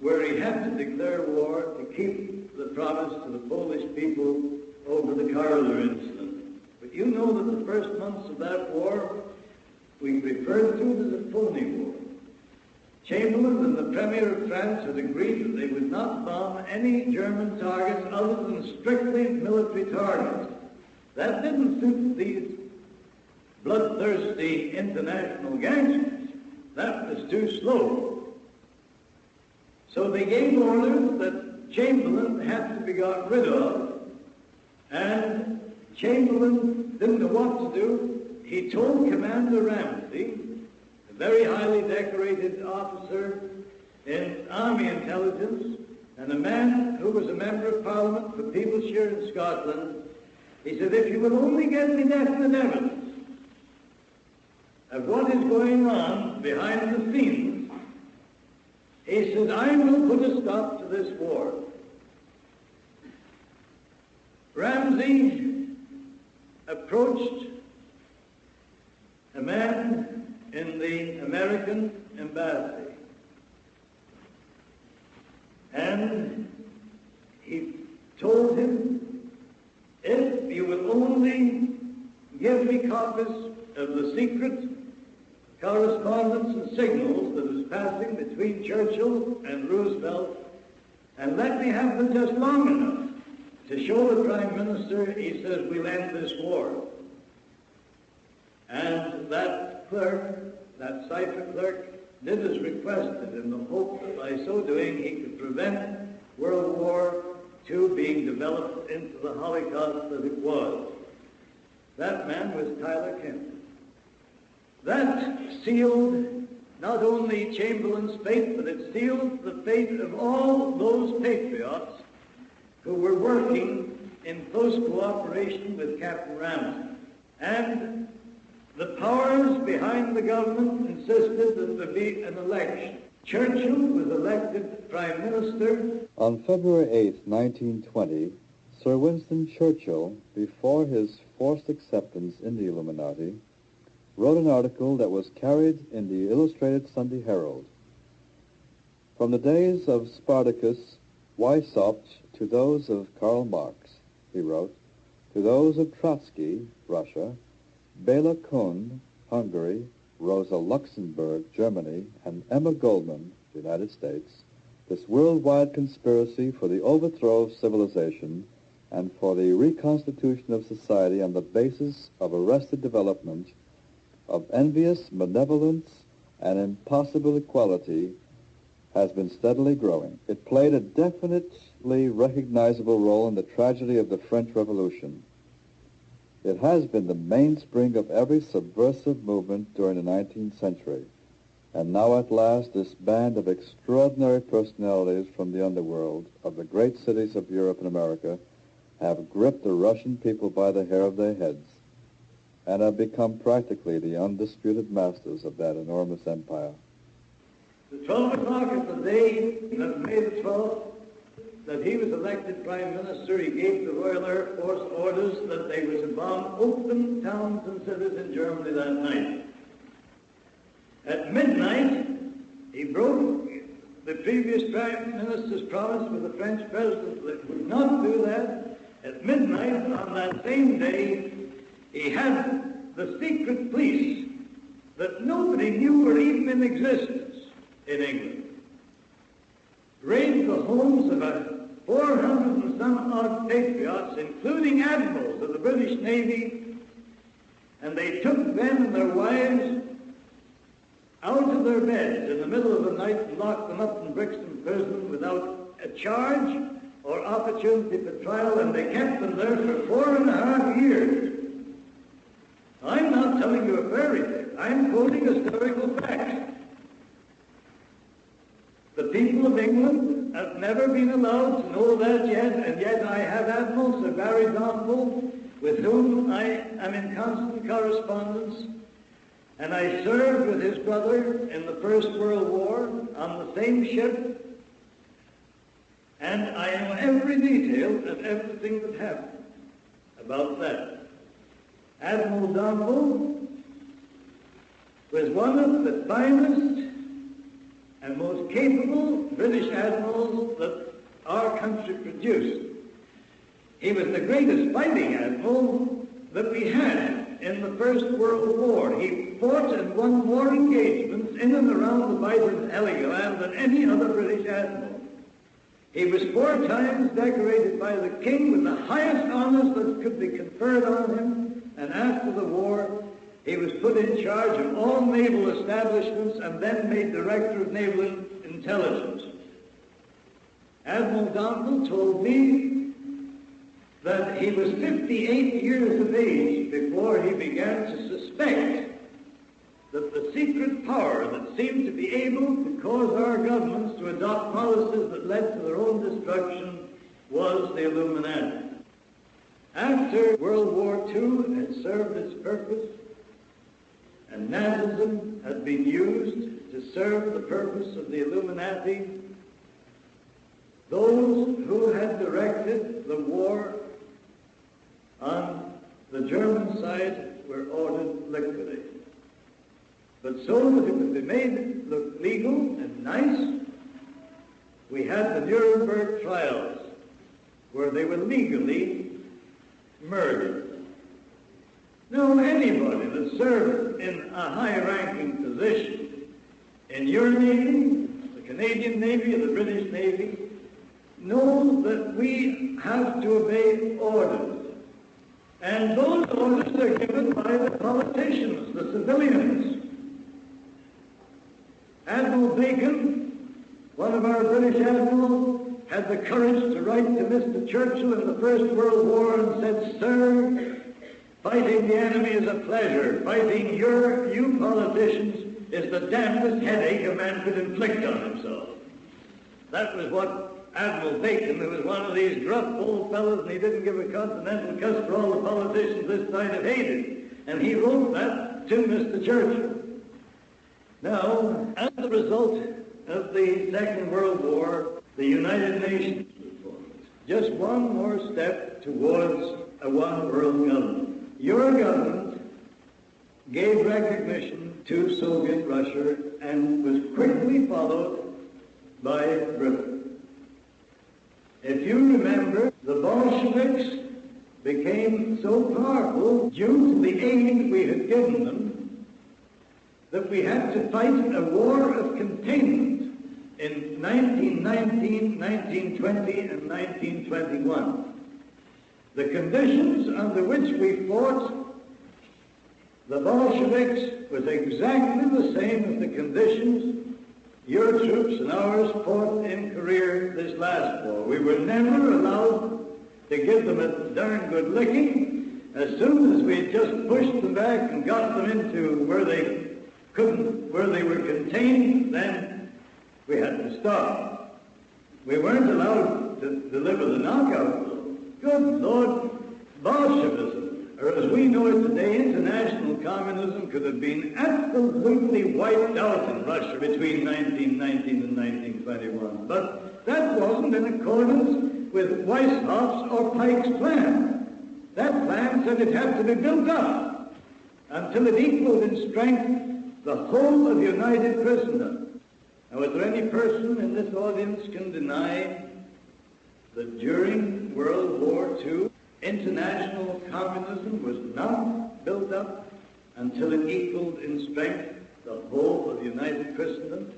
S3: where he had to declare war to keep the promise to the Polish people over the Karler incident. But you know that the first months of that war, we referred to it as a phony war. Chamberlain and the Premier of France had agreed that they would not bomb any German targets other than strictly military targets. That didn't suit these bloodthirsty international gangsters. That was too slow. So they gave orders that Chamberlain had to be got rid of, and Chamberlain didn't know what to do. He told Commander Ramsey, a very highly decorated officer in Army intelligence, and a man who was a member of Parliament for Peeblesshire in Scotland, he said, if you will only get me definite evidence of what is going on behind the scenes, he said, I will put a stop to this war. Ramsay approached a man in the American embassy, and he told him, if you will only give me copies of the secret correspondence and signals that was passing between Churchill and Roosevelt, and let me have them just long enough to show the Prime Minister, he says, we'll end this war. And that clerk, that cipher clerk, did as requested in the hope that by so doing he could prevent World War II being developed into the Holocaust that it was. That man was Tyler Kemp. That sealed not only Chamberlain's fate, but it sealed the fate of all those patriots who were working in close cooperation with Captain Ramsay. And the powers behind the government insisted that there be an election. Churchill was elected Prime Minister.
S1: On February 8, 1920, Sir Winston Churchill, before his forced acceptance in the Illuminati, wrote an article that was carried in the Illustrated Sunday Herald. From the days of Spartacus, Weishaupt, to those of Karl Marx, he wrote, to those of Trotsky, Russia, Bela Kun, Hungary, Rosa Luxemburg, Germany, and Emma Goldman, United States, this worldwide conspiracy for the overthrow of civilization and for the reconstitution of society on the basis of arrested development, of envious malevolence and impossible equality, has been steadily growing. It played a definitely recognizable role in the tragedy of the French Revolution. It has been the mainspring of every subversive movement during the 19th century. And now at last this band of extraordinary personalities from the underworld of the great cities of Europe and America have gripped the Russian people by the hair of their heads and have become practically the undisputed masters of that enormous empire.
S3: The 12 o'clock of the day of May the 12th, that he was elected Prime Minister, he gave the Royal Air Force orders that they were to bomb open towns and cities in Germany that night. At midnight, he broke the previous Prime Minister's promise with the French President that would not do that. At midnight on that same day, he had the secret police that nobody knew were even in existence in England raid the homes of about 400 and some odd patriots, including admirals of the British Navy, and they took them and their wives out of their beds in the middle of the night and locked them up in Brixton Prison without a charge or opportunity for trial, and they kept them there for 4.5 years. I'm not telling you a fairy tale. I'm quoting historical facts. The people of England have never been allowed to know that yet, and yet I have Admiral Sir Barry Domville, with whom I am in constant correspondence, and I served with his brother in the First World War on the same ship, and I know every detail of everything that happened about that. Admiral Domville was one of the finest and most capable British admirals that our country produced. He was the greatest fighting admiral that we had in the First World War. He fought and won more engagements in and around the Bight of Heligoland than any other British admiral. He was 4 times decorated by the King with the highest honors that could be conferred on him, and after the war, he was put in charge of all naval establishments and then made Director of Naval Intelligence. Admiral Domville told me that he was 58 years of age before he began to suspect that the the secret power that seemed to be able to cause our governments to adopt policies that led to their own destruction was the Illuminati. After World War II had served its purpose, and Nazism had been used to serve the purpose of the Illuminati, those who had directed the war on the German side were ordered liquidated. But so that it would be made look legal and nice, we had the Nuremberg trials, where they were legally murdered. Now, anybody that served in a high-ranking position in your Navy, the Canadian Navy, or the British Navy, knows that we have to obey orders. And those orders are given by the politicians, the civilians. Admiral Bacon, one of our British admirals, had the courage to write to Mr. Churchill in the First World War and said, "Sir, fighting the enemy is a pleasure. Fighting you politicians is the damnedest headache a man could inflict on himself." That was what Admiral Bacon, who was one of these gruff old fellows, and he didn't give a continental cuss for all the politicians this side had hated. And he wrote that to Mr. Churchill. Now, as a result of the Second World War, the United Nations was formed. Just one more step towards a one-world government. Your government gave recognition to Soviet Russia and was quickly followed by Britain. If you remember, the Bolsheviks became so powerful due to the aid we had given them that we had to fight a war of containment in 1919, 1920, and 1921. The conditions under which we fought the Bolsheviks was exactly the same as the conditions your troops and ours fought in Korea this last war. We were never allowed to give them a darn good licking. As soon as we just pushed them back and got them into where they were contained, then we had to stop. We weren't allowed to deliver the knockout blow. Good Lord, Bolshevism, or as we know it today, international communism, could have been absolutely wiped out in Russia between 1919 and 1921. But that wasn't in accordance with Weishaupt's or Pike's plan. That plan said it had to be built up until it equaled in strength the whole of united Christendom. Now, is there any person in this audience can deny that during World War II, international communism was not built up until it equaled in strength the whole of united Christendom?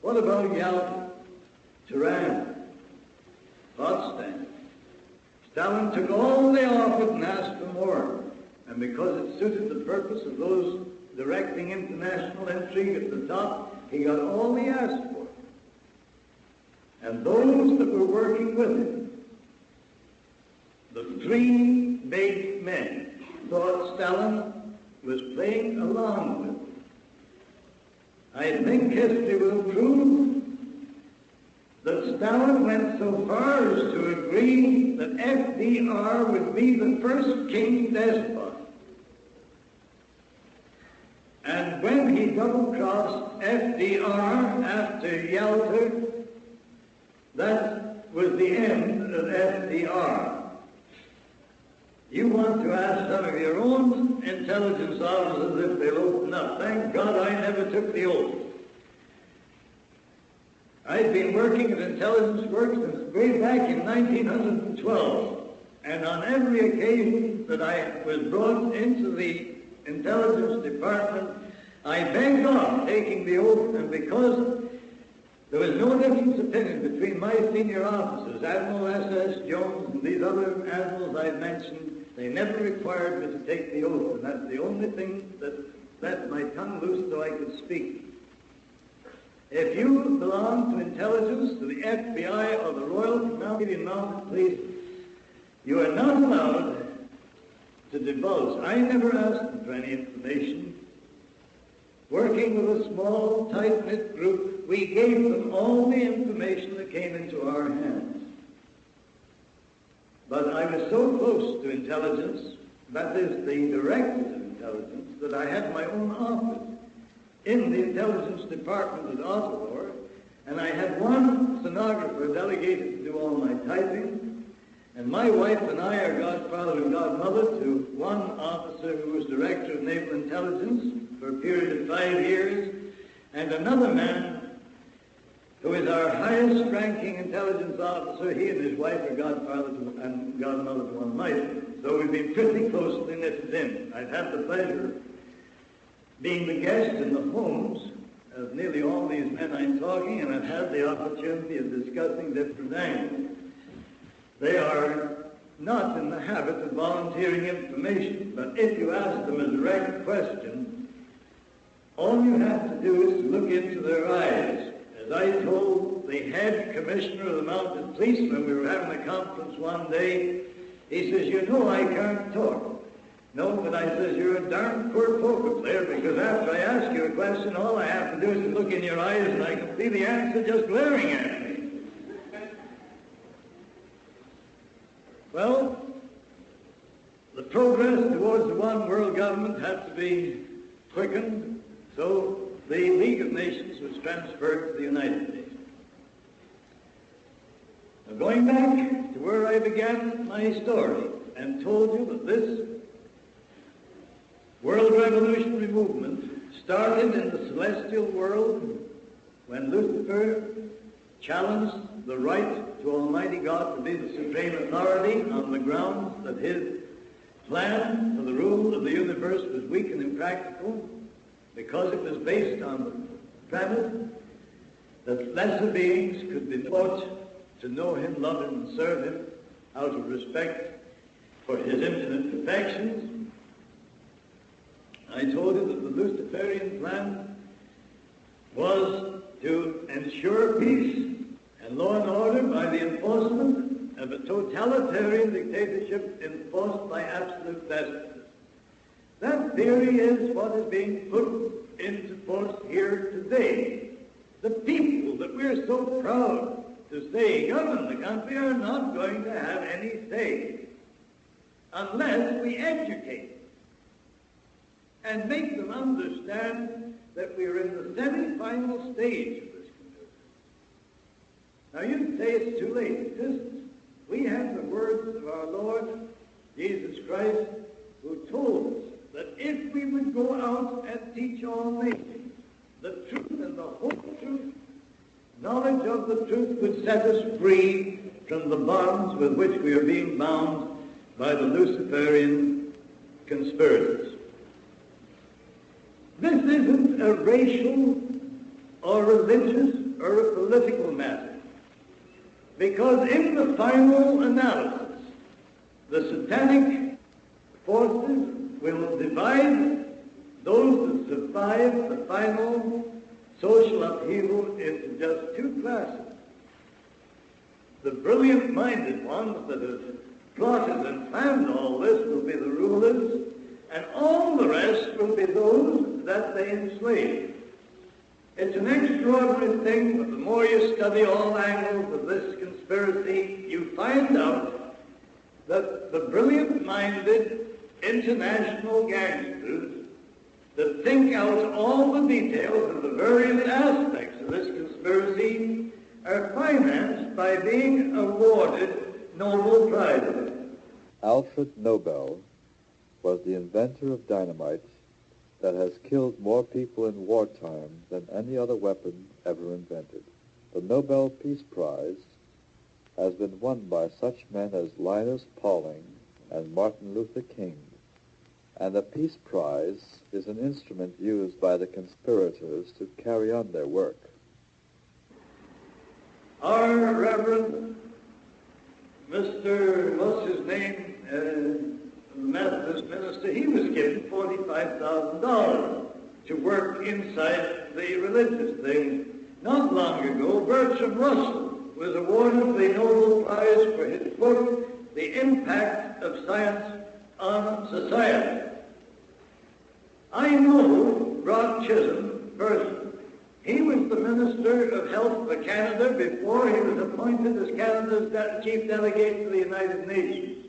S3: What about Yalta, Tirana, Potsdam? Stalin took all they offered and asked for more. And because it suited the purpose of those directing international intrigue at the top, he got all he asked for. And those that were working with him, the three big men, thought Stalin was playing along with them. I think history will prove that Stalin went so far as to agree that FDR would be the first king despot. And when he double-crossed FDR after Yalta, that was the end of FDR. You want to ask some of your own intelligence officers if they'll open up. Thank God I never took the oath. I'd been working at intelligence work since way back in 1912. And on every occasion that I was brought into the intelligence department, I begged off taking the oath, and because there was no difference of opinion between my senior officers, Admiral S.S. Jones and these other admirals I've mentioned, they never required me to take the oath, and that's the only thing that left my tongue loose so I could speak. If you belong to intelligence, to the FBI or the Royal Canadian Mounted Police, you are not allowed to divulge. I never asked them for any information. Working with a small, tight-knit group, we gave them all the information that came into our hands. But I was so close to intelligence, that is, the directors of intelligence, that I had my own office in the intelligence department at Ottawa, and I had one stenographer delegated to do all my typing, and my wife and I are godfather and godmother to one officer who was director of naval intelligence for a period of 5 years, and another man who is our highest ranking intelligence officer. He and his wife are godfather and godmother to one of my children. So we've been pretty closely knitted in. I've had the pleasure of being the guest in the homes of nearly all these men I'm talking, and I've had the opportunity of discussing different angles. They are not in the habit of volunteering information, but if you ask them a direct question, all you have to do is to look into their eyes. As I told the head commissioner of the mounted police when we were having a conference one day, he says, "You know I can't talk." "No, but I says, you're a darn poor poker player, because after I ask you a question, all I have to do is look in your eyes and I can see the answer just glaring at me." Well, the progress towards the one world government had to be quickened, so the League of Nations was transferred to the United Nations. Now, going back to where I began my story and told you that this world revolutionary movement started in the celestial world when Lucifer challenged the right to Almighty God to be the supreme authority on the grounds that his plan for the rule of the universe was weak and impractical, because it was based on the premise that lesser beings could be taught to know him, love him, and serve him out of respect for his infinite perfections. I told you that the Luciferian plan was to ensure peace and law and order by the enforcement of a totalitarian dictatorship enforced by absolute despotism. That theory is what is being put into force here today. The people that we're so proud to say govern the country are not going to have any say unless we educate and make them understand that we're in the semi-final stage of this conversion. Now you'd say it's too late. It isn't. We have the words of our Lord Jesus Christ, who told us that if we would go out and teach all nations the truth and the whole truth, knowledge of the truth would set us free from the bonds with which we are being bound by the Luciferian conspirators. This isn't a racial or religious or a political matter, because in the final analysis, the satanic forces will divide those that survive the final social upheaval into just two classes. The brilliant-minded ones that have plotted and planned all this will be the rulers, and all the rest will be those that they enslave. It's an extraordinary thing, but the more you study all angles of this conspiracy, you find out that the brilliant-minded international gangsters that think out all the details of the various aspects of this conspiracy are financed by being awarded Nobel Prizes.
S1: Alfred Nobel was the inventor of dynamite that has killed more people in wartime than any other weapon ever invented. The Nobel Peace Prize has been won by such men as Linus Pauling and Martin Luther King, and the Peace Prize is an instrument used by the conspirators to carry on their work.
S3: Our Reverend Mr. what's his name, Methodist minister, he was given $45,000 to work inside the religious thing. Not long ago, Bertrand Russell was awarded the Nobel Prize for his book, The Impact of Science on society. I know Rod Chisholm personally. He was the Minister of Health for Canada before he was appointed as Canada's chief delegate to the United Nations.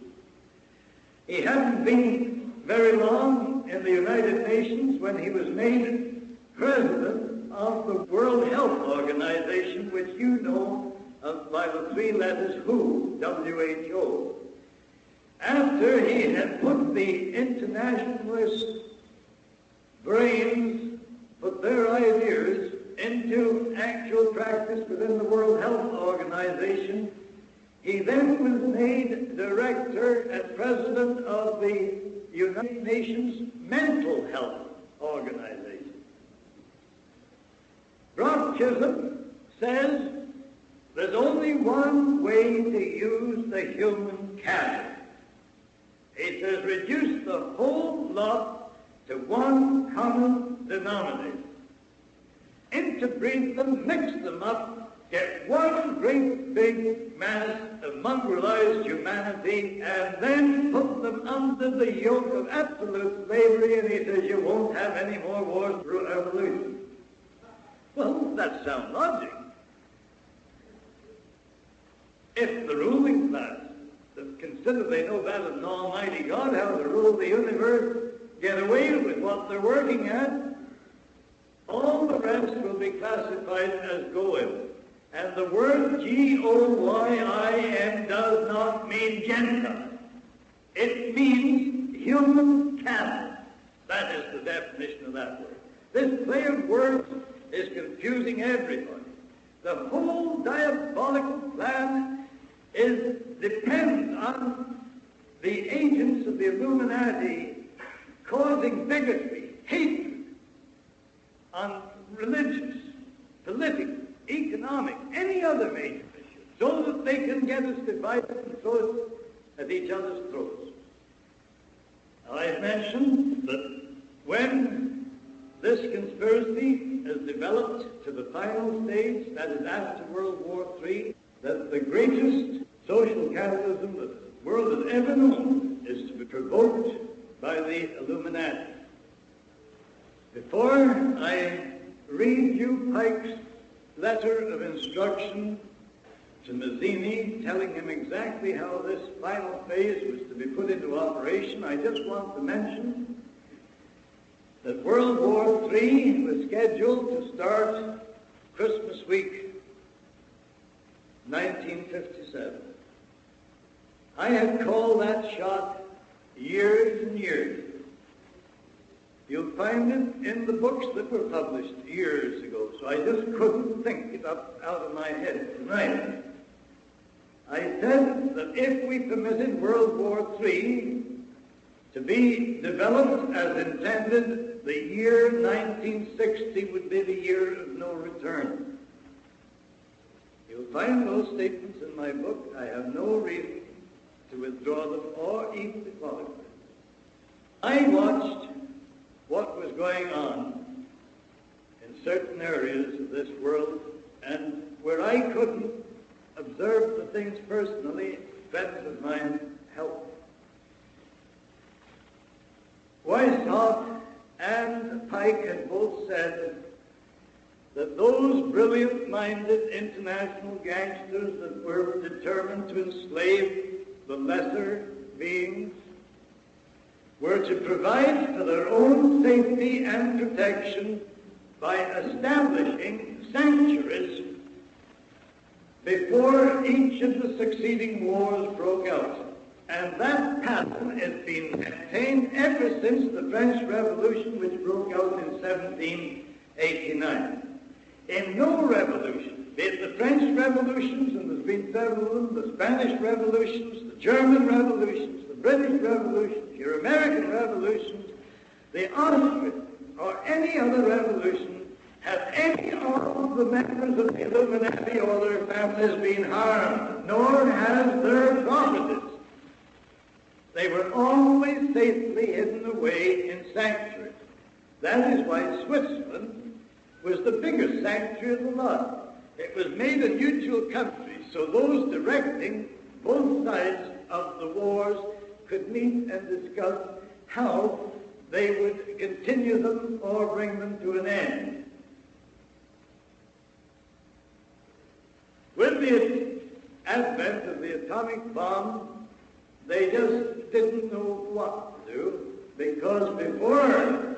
S3: He hadn't been very long in the United Nations when he was made president of the World Health Organization, which you know by the three letters WHO, WHO. After he had put the internationalist brains, put their ideas into actual practice within the World Health Organization, he then was made director and president of the United Nations Mental Health Organization. Brock Chisholm says there's only one way to use the human capital. He says reduce the whole lot to one common denominator. Interbreed them, mix them up, get one great big mass of mongrelized humanity, and then put them under the yoke of absolute slavery, and he says you won't have any more wars through evolution. Well, that's sound logic. If the ruling class that consider they know better than Almighty God how to rule the universe get away with what they're working at, all the rest will be classified as goyim. And the word G-O-Y-I-M does not mean Gentile. It means human capital. That is the definition of that word. This play of words is confusing everybody. The whole diabolical plan depends on the agents of the Illuminati causing bigotry, hatred, on religious, political, economic, any other major issue, so that they can get us divided and throw us at each other's throats. Now, I've mentioned that when this conspiracy has developed to the final stage, that is after World War III, that the greatest social capitalism that the world has ever known is to be provoked by the Illuminati. Before I read you Pike's letter of instruction to Mazzini, telling him exactly how this final phase was to be put into operation, I just want to mention that World War III was scheduled to start Christmas week, 1957. I had called that shot years and years. You'll find it in the books that were published years ago, so I just couldn't think it up out of my head tonight. I said that if we permitted World War III to be developed as intended, the year 1960 would be the year of no return. You'll find those statements in my book. I have no reason to withdraw them or even to qualify them. I watched what was going on in certain areas of this world, and where I couldn't observe the things personally, friends of mine helped. Weishaupt and Pike had both said that those brilliant-minded international gangsters that were determined to enslave the lesser beings were to provide for their own safety and protection by establishing sanctuaries before each of the succeeding wars broke out. And that pattern has been maintained ever since the French Revolution, which broke out in 1789. In no revolution, be it the French revolutions, and there's been several of them, the Spanish revolutions, the German revolutions, the British revolutions, your American revolutions, the Austrian, or any other revolution, have any of the members of the Illuminati or their families been harmed, nor has their properties. They were always safely hidden away in sanctuaries. That is why Switzerland was the biggest sanctuary of the lot. It was made a neutral country, so those directing both sides of the wars could meet and discuss how they would continue them or bring them to an end. With the advent of the atomic bomb, they just didn't know what to do, because before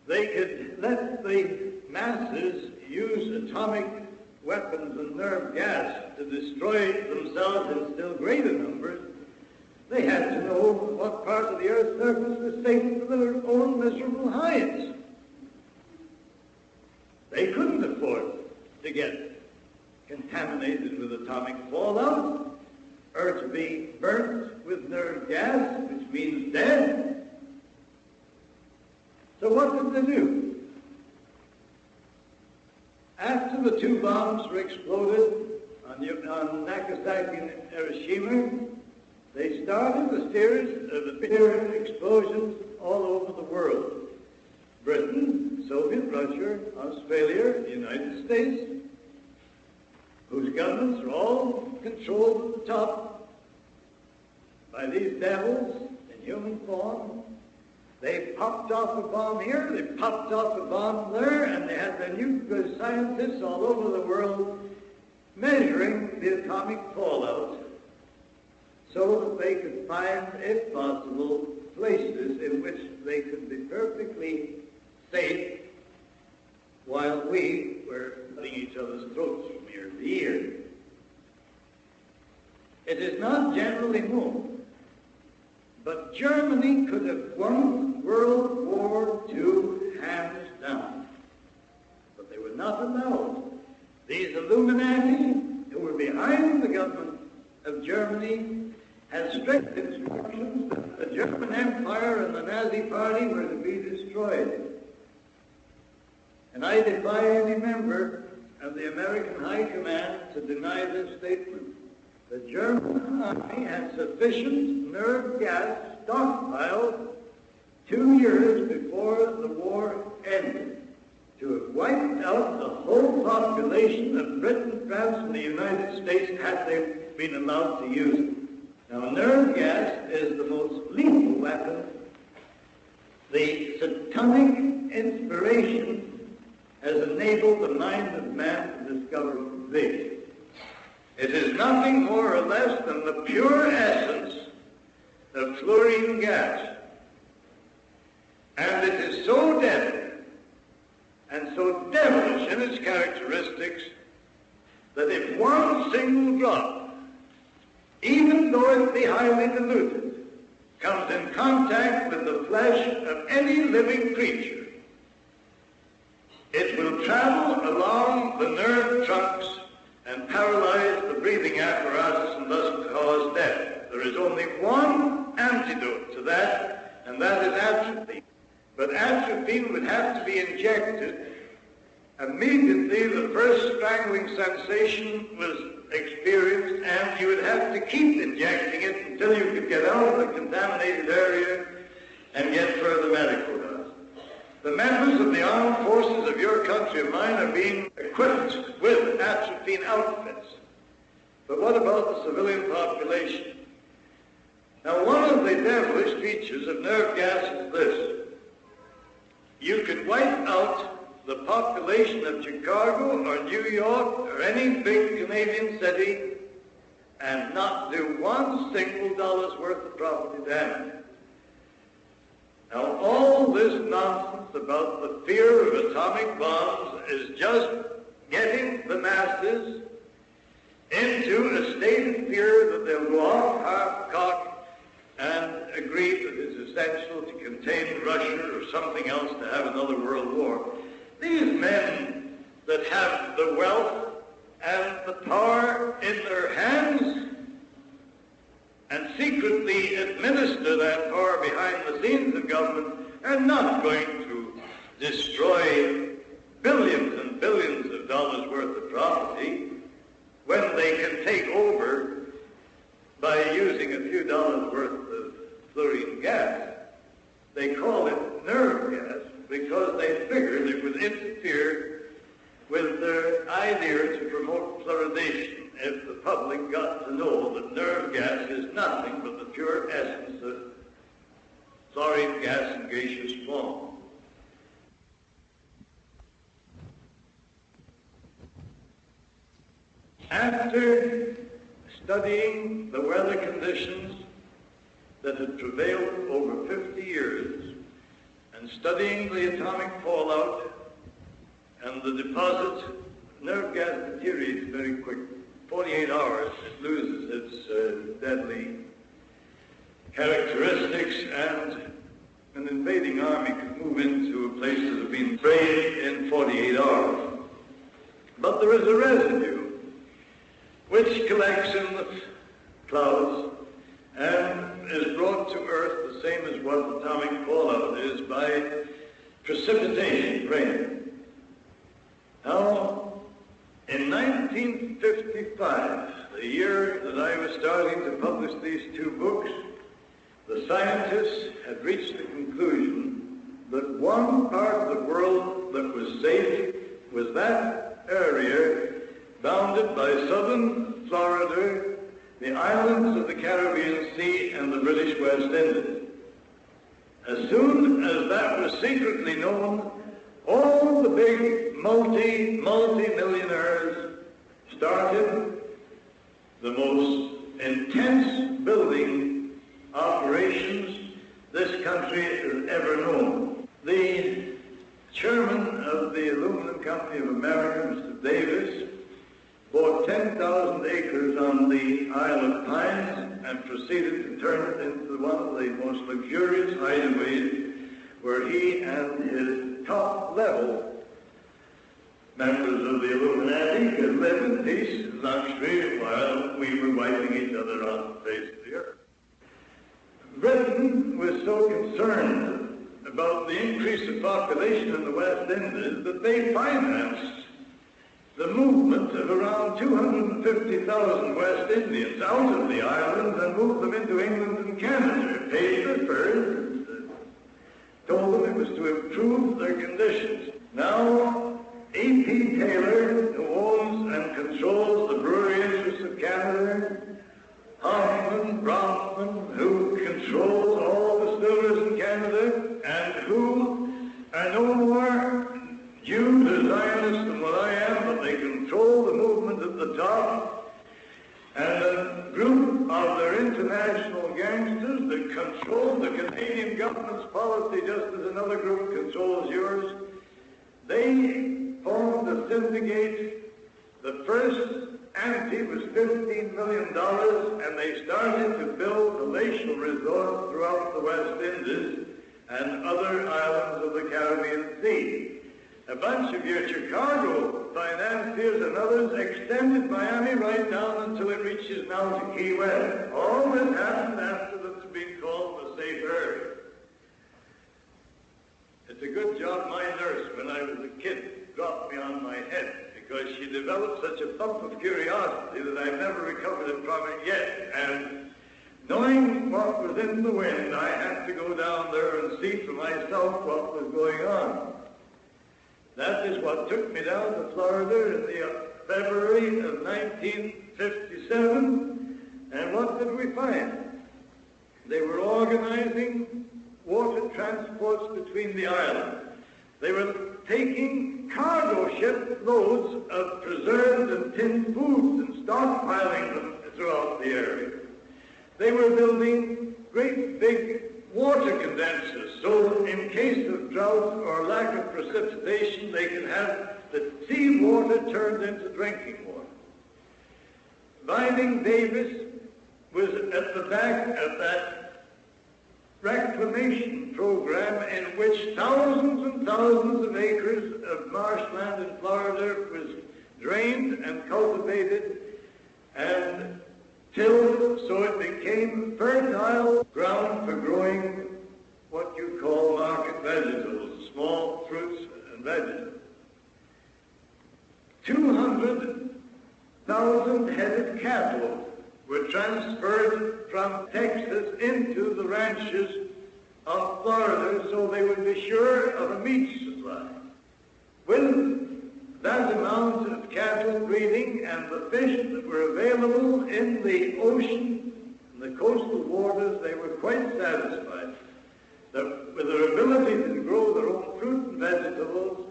S3: they could let the masses use atomic weapons and nerve gas to destroy themselves in still greater numbers, they had to know what part of the earth's surface was safe for their own miserable hides. They couldn't afford to get contaminated with atomic fallout, or to be burnt with nerve gas, which means dead. So what did they do? After the two bombs were exploded on Nagasaki and Hiroshima, they started a series of apparent explosions all over the world. Britain, Soviet Russia, Australia, the United States, whose governments are all controlled at the top by these devils in human form. They popped off a bomb here, they popped off a bomb there, and they had their nuclear scientists all over the world measuring the atomic fallout so that they could find, if possible, places in which they could be perfectly safe while we were cutting each other's throats from ear to ear. It is not generally known, but Germany could have won World War II hands down. But they were not allowed. These Illuminati, who were behind the government of Germany, had strict instructions that the German Empire and the Nazi Party were to be destroyed. And I defy any member of the American High Command to deny this statement. The German army had sufficient nerve gas stockpiled 2 years before the war ended to have wiped out the whole population of Britain, France, and the United States had they been allowed to use it. Now, nerve gas is the most lethal weapon. The satanic inspiration has enabled the mind of man to discover this. It is nothing more or less than the pure essence of fluorine gas. And it is so deadly and so devilish in its characteristics that if one single drop, even though it be highly diluted, comes in contact with the flesh of any living creature, it will travel along the nerve trunks and paralyze the breathing apparatus and thus cause death. There is only one antidote to that, and that is atropine. But atropine would have to be injected immediately the first strangling sensation was experienced, and you would have to keep injecting it until you could get out of the contaminated area and get further medical help. The members of the armed forces of your country of mine are being equipped with atropine outfits. But what about the civilian population? Now, one of the devilish features of nerve gas is this. You could wipe out the population of Chicago or New York or any big Canadian city and not do one single dollar's worth of property damage. Now, all this nonsense about the fear of atomic bombs is just getting the masses into a state of fear that they'll go off half-cocked and agree that it's essential to contain Russia or something else to have another world war. These men that have the wealth and the power in their hands and secretly administer that power behind the scenes of government are not going to destroy billions and billions of dollars worth of property when they can take over by using a few dollars worth of fluorine gas. They call it nerve gas because they figured it would interfere with their idea to promote fluoridation if the public got to know that nerve gas is nothing but the pure essence fluorine gas in gaseous form. After studying the weather conditions that had prevailed over 50 years and studying the atomic fallout and the deposit, nerve gas deteriorates very quickly. 48 hours, it loses its deadly characteristics, and an invading army could move into a place that had been sprayed in 48 hours. But there is a residue which collects in the clouds and is brought to Earth the same as what atomic fallout is by precipitation, rain. Now, in 1955, the year that I was starting to publish these two books, the scientists had reached the conclusion that one part of the world that was safe was that area bounded by southern Florida, the islands of the Caribbean Sea, and the British West Indies. As soon as that was secretly known, all the big multi-millionaires started the most intense building operations this country has ever known. The chairman of the Aluminum Company of America, Mr. Davis, bought 10,000 acres on the Isle of Pines and proceeded to turn it into one of the most luxurious hideaways where he and his top-level members of the Illuminati could live in peace and luxury while we were wiping each other off the face of the earth. Britain was so concerned about the increase of population in the West Indies that they financed the movement of around 250,000 West Indians out of the islands and moved them into England and Canada, paid their fares, told them it was to improve their conditions. Now, A.P. Taylor, who owns and controls the brewery interests of Canada, Hoffman, Bronfman, who controls all the distillers in Canada, and who are no more Jews or Zionists than what I am, but they control the movement at the top, and a group of their international gangsters that control the Canadian government's policy just as another group controls yours. They formed a syndicate. The first ante was $15 million, and they started to build palatial resorts throughout the West Indies and other islands of the Caribbean Sea. A bunch of your Chicago financiers and others extended Miami right down until it reaches now to Key West. All this happened after what's been called the safe area. It's a good job my nurse, when I was a kid, dropped me on my head, because she developed such a thump of curiosity that I've never recovered from it yet. And knowing what was in the wind, I had to go down there and see for myself what was going on. That is what took me down to Florida in the February of 1957. And what did we find? They were organizing water transports between the islands. They were taking cargo ship loads of preserved and tinned foods and stockpiling them throughout the area. They were building great big water condensers, so in case of drought or lack of precipitation, they can have the sea water turned into drinking water. Vining Davis was at the back of that reclamation program in which thousands and thousands of acres of marshland in Florida was drained and cultivated and tilled so it became fertile ground for growing what you call market vegetables, small fruits and vegetables. 200,000 head of cattle were transferred from Texas into the ranches of Florida so they would be sure of a meat supply. With that amount of cattle breeding and the fish that were available in the ocean, in the coastal waters, they were quite satisfied. with their ability to grow their own fruit and vegetables,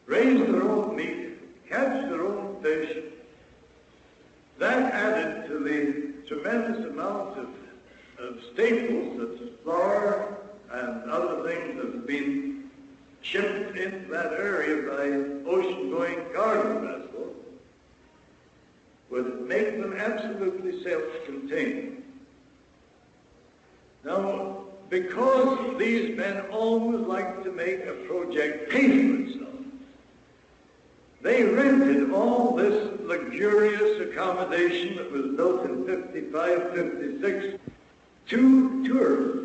S3: raise their own meat, catch their own fish, that added to the tremendous amount of staples such as flour and other things that have been shipped into that area by ocean-going cargo vessels, would make them absolutely self-contained. Now, because these men always like to make a project pay for itself, they rented all this luxurious accommodation that was built in 55, 56 to tourists.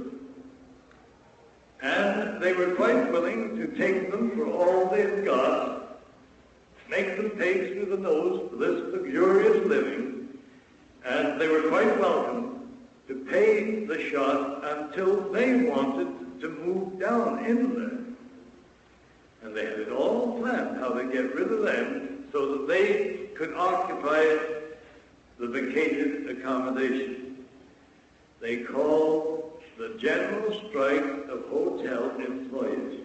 S3: And they were quite willing to take them for all they've got, make them pay through the nose for this luxurious living, and they were quite welcome to pay the shot until they wanted to move down in there. And they had it all planned, how to get rid of them so that they could occupy the vacated accommodation. They called the general strike of hotel employees.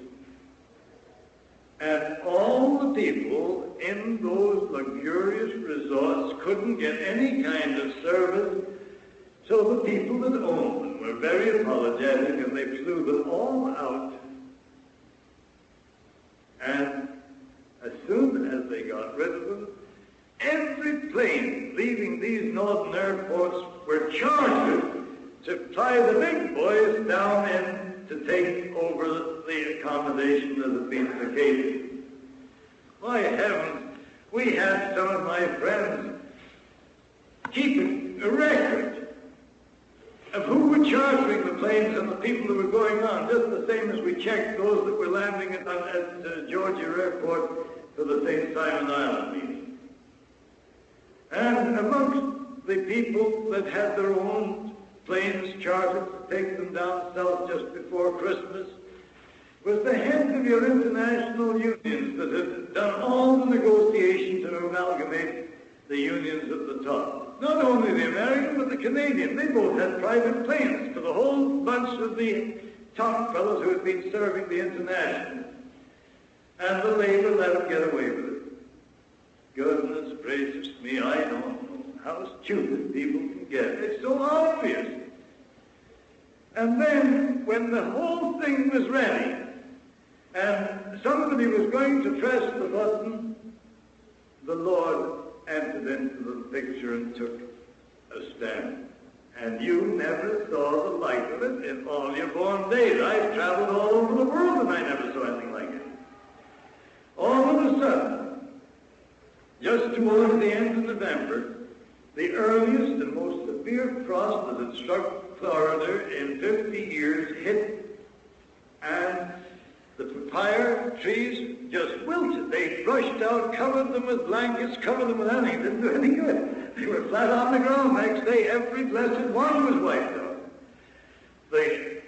S3: And all the people in those luxurious resorts couldn't get any kind of service, so the people that owned them were very apologetic, and they flew them all out. And as soon as they got rid of them, every plane leaving these northern airports were chartered to fly the big boys down in to take over the accommodation that had been vacated. My heavens, we had some of my friends keeping a record of who were chartering the planes and the people who were going on, just the same as we checked those that were landing at Georgia Airport for the St. Simon Island meeting. And amongst the people that had their own planes chartered to take them down south just before Christmas was the heads of your international unions that had done all the negotiation to amalgamate the unions at the top. Not only the American, but the Canadian. They both had private planes for the whole bunch of the top fellows who had been serving the international. And the Labour let them get away with it. Goodness gracious me, I don't know how stupid people can get. It's so obvious. And then, when the whole thing was ready, and somebody was going to press the button, the Lord entered into the picture and took a stand. And you never saw the like of it in all your born days. I've traveled all over the world and I never saw anything like it. All of a sudden, just towards the end of November, the earliest and most severe frost that had struck Florida in 50 years hit, and the papaya trees just wilted. They brushed out, covered them with blankets, covered them with anything. Didn't do any good. They were flat on the ground. Next day, every blessed one was wiped out. The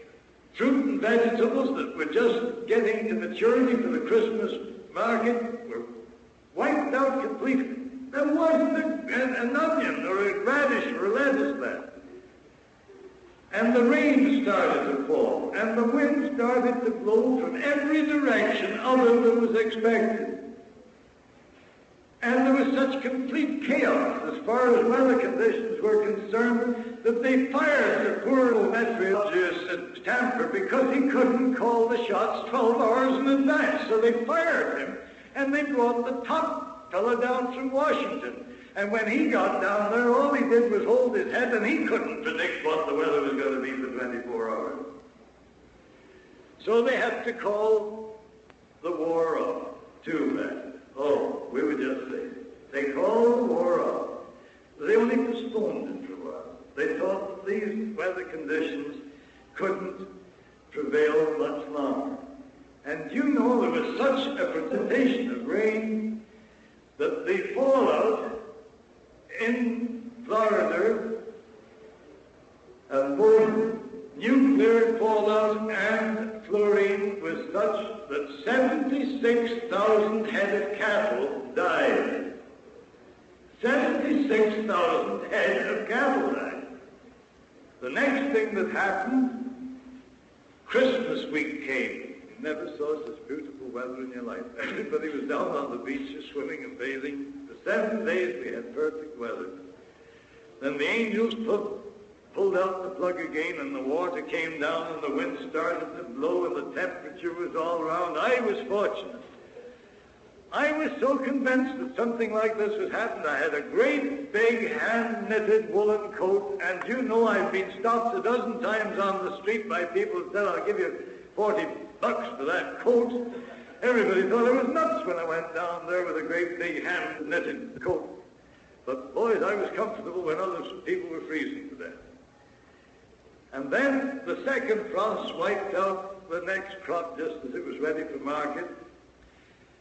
S3: fruit and vegetables that were just getting to maturity for the Christmas market were wiped out completely. There wasn't an onion or a radish or a lettuce left. And the rain started to fall, and the wind started to blow from every direction other than was expected. And there was such complete chaos as far as weather conditions were concerned that they fired the poor old meteorologist at Tampa because he couldn't call the shots 12 hours in advance. So they fired him, and they brought the top fella down from Washington. And when he got down there, all he did was hold his head, and he couldn't predict what the weather was going to be for 24 hours. So they had to call the war off. Too bad. Oh, we would just say, they called the war off. They only postponed it for a while. They thought that these weather conditions couldn't prevail much longer. And you know, there was such a precipitation of rain that the fallout in Florida, both nuclear fallout and fluorine, was such that 76,000 head of cattle died. 76,000 head of cattle died. The next thing that happened, Christmas week came. You never saw such beautiful weather in your life. Everybody was down on the beaches swimming and bathing. For 7 days we had perfect weather. Then the angels pulled out the plug again, and the water came down, and the wind started to blow, and the temperature was all around. I was fortunate. I was so convinced that something like this would happen. I had a great big hand-knitted woolen coat, and you know I've been stopped a dozen times on the street by people who said, I'll give you $40 for that coat. Everybody thought I was nuts when I went down there with a great big hand-knitted coat. But boys, I was comfortable when other people were freezing to death. And then the second frost wiped out the next crop just as it was ready for market.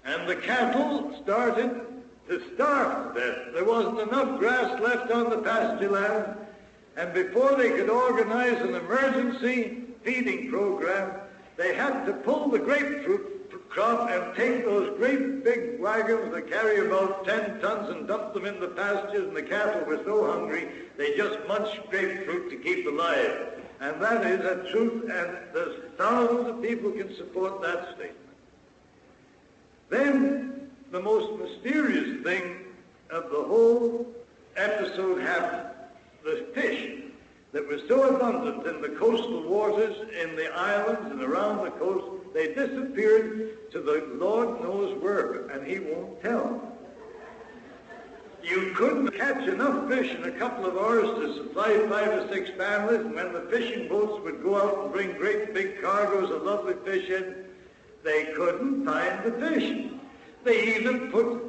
S3: And the cattle started to starve to death. There wasn't enough grass left on the pasture land. And before they could organize an emergency feeding program, they had to pull the grapefruit crop and take those great big wagons that carry about 10 tons and dump them in the pastures, and the cattle were so hungry they just munched grapefruit to keep alive. And that is a truth, and there's thousands of people can support that statement. Then the most mysterious thing of the whole episode happened. The fish that were so abundant in the coastal waters, in the islands and around the coast, they disappeared to the Lord knows where, and he won't tell. You couldn't catch enough fish in a couple of hours to supply 5 or 6 families, and when the fishing boats would go out and bring great big cargoes of lovely fish in, they couldn't find the fish. They even put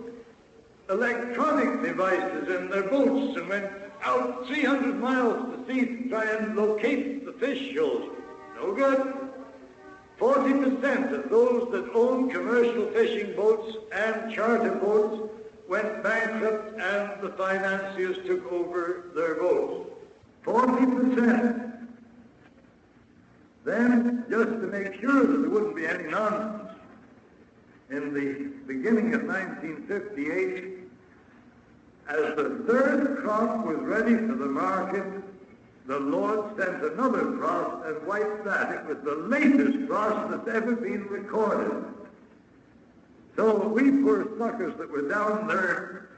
S3: electronic devices in their boats and went out 300 miles to sea to try and locate the fish shoals. No good. 40% of those that owned commercial fishing boats and charter boats went bankrupt, and the financiers took over their boats. 40%. Then, just to make sure that there wouldn't be any nonsense, in the beginning of 1958, as the third crop was ready for the market, the Lord sent another frost and wiped that. It was the latest frost that's ever been recorded. So we poor suckers that were down there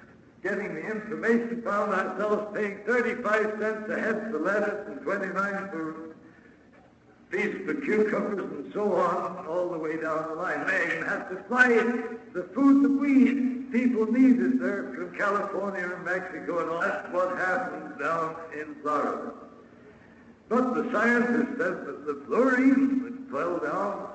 S3: getting the information found ourselves paying 35 cents a head for lettuce and 29 for piece for cucumbers and so on, all the way down the line. They even had to fly the food that we people needed there from California and Mexico and all. That's what happened down in Florida. But the scientists said that the fluorine that fell down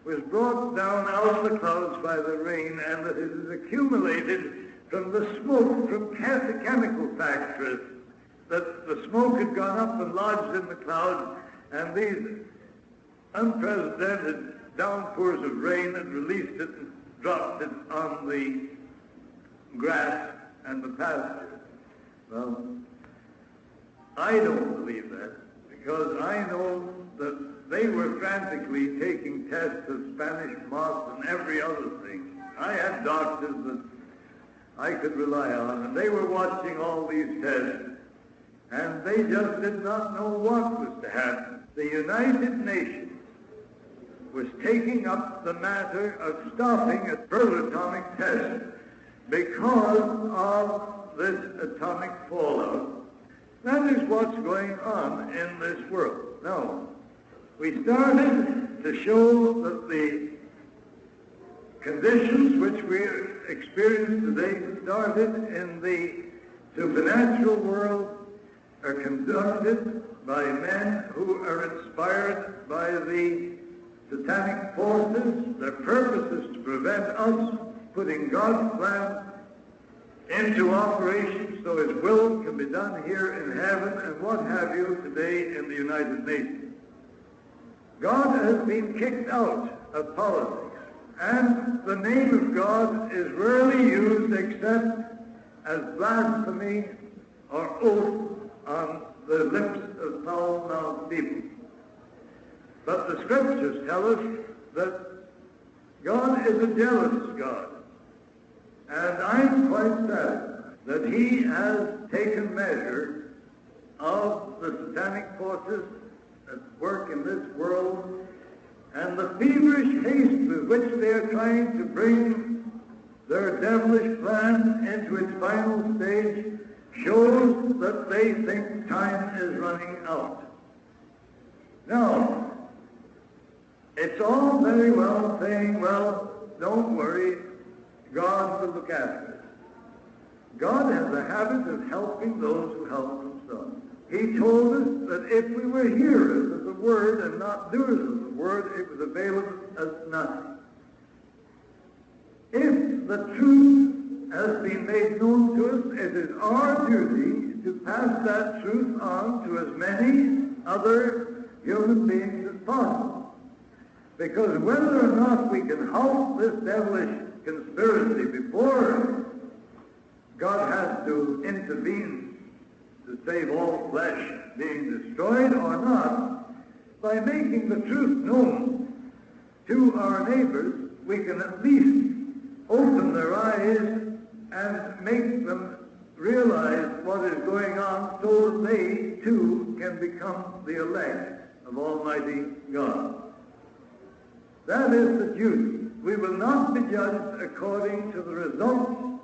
S3: was brought down out of the clouds by the rain, and that it is accumulated from the smoke from chemical factories, that the smoke had gone up and lodged in the clouds, and these unprecedented downpours of rain had released it and dropped it on the grass and the pasture. Well, I don't believe that, because I know that they were frantically taking tests of Spanish moss and every other thing. I had doctors that I could rely on, and they were watching all these tests, and they just did not know what was to happen. The United Nations was taking up the matter of stopping a further atomic test because of this atomic fallout. That is what's going on in this world. Now, we started to show that the conditions which we experience today started in the supernatural world are conducted by men who are inspired by the satanic forces. Their purpose is to prevent us putting God's plan into operation so his will can be done here in heaven and what have you today in the United Nations. God has been kicked out of politics, and the name of God is rarely used except as blasphemy or oath on the lips of foul-mouthed people. But the Scriptures tell us that God is a jealous God, and I'm quite sad that he has taken measure of the satanic forces that work in this world and the feverish haste with which they are trying to bring their devilish plan into its final stage shows that they think time is running out. Now, it's all very well saying, well, don't worry, God will look after it. God has a habit of helping those who help themselves. He told us that if we were hearers of the word and not doers of the word, it would avail us as nothing. If the truth has been made known to us, it is our duty to pass that truth on to as many other human beings as possible. Because whether or not we can halt this devilish conspiracy before God has to intervene to save all flesh being destroyed or not, by making the truth known to our neighbors, we can at least open their eyes and make them realize what is going on so that they too can become the elect of Almighty God. That is the duty. We will not be judged according to the results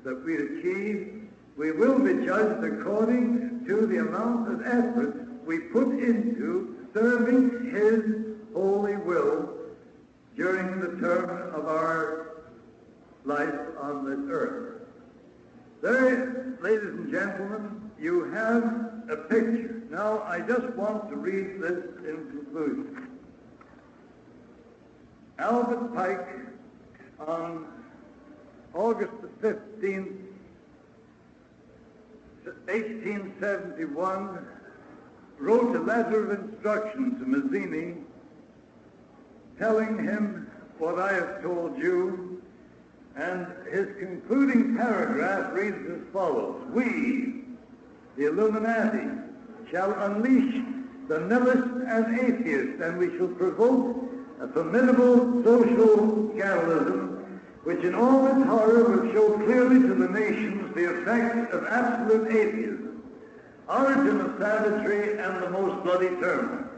S3: that we achieve. We will be judged according to the amount of effort we put into serving His holy will during the term of our life on this earth. There, ladies and gentlemen, you have a picture. Now, I just want to read this in conclusion. Albert Pike, on August the 15th, 1871, wrote a letter of instruction to Mazzini, telling him what I have told you, and his concluding paragraph reads as follows: "We, the Illuminati, shall unleash the nihilist and atheist, and we shall provoke a formidable social catalysm, which in all its horror will show clearly to the nations the effect of absolute atheism, origin of savagery, and the most bloody terror.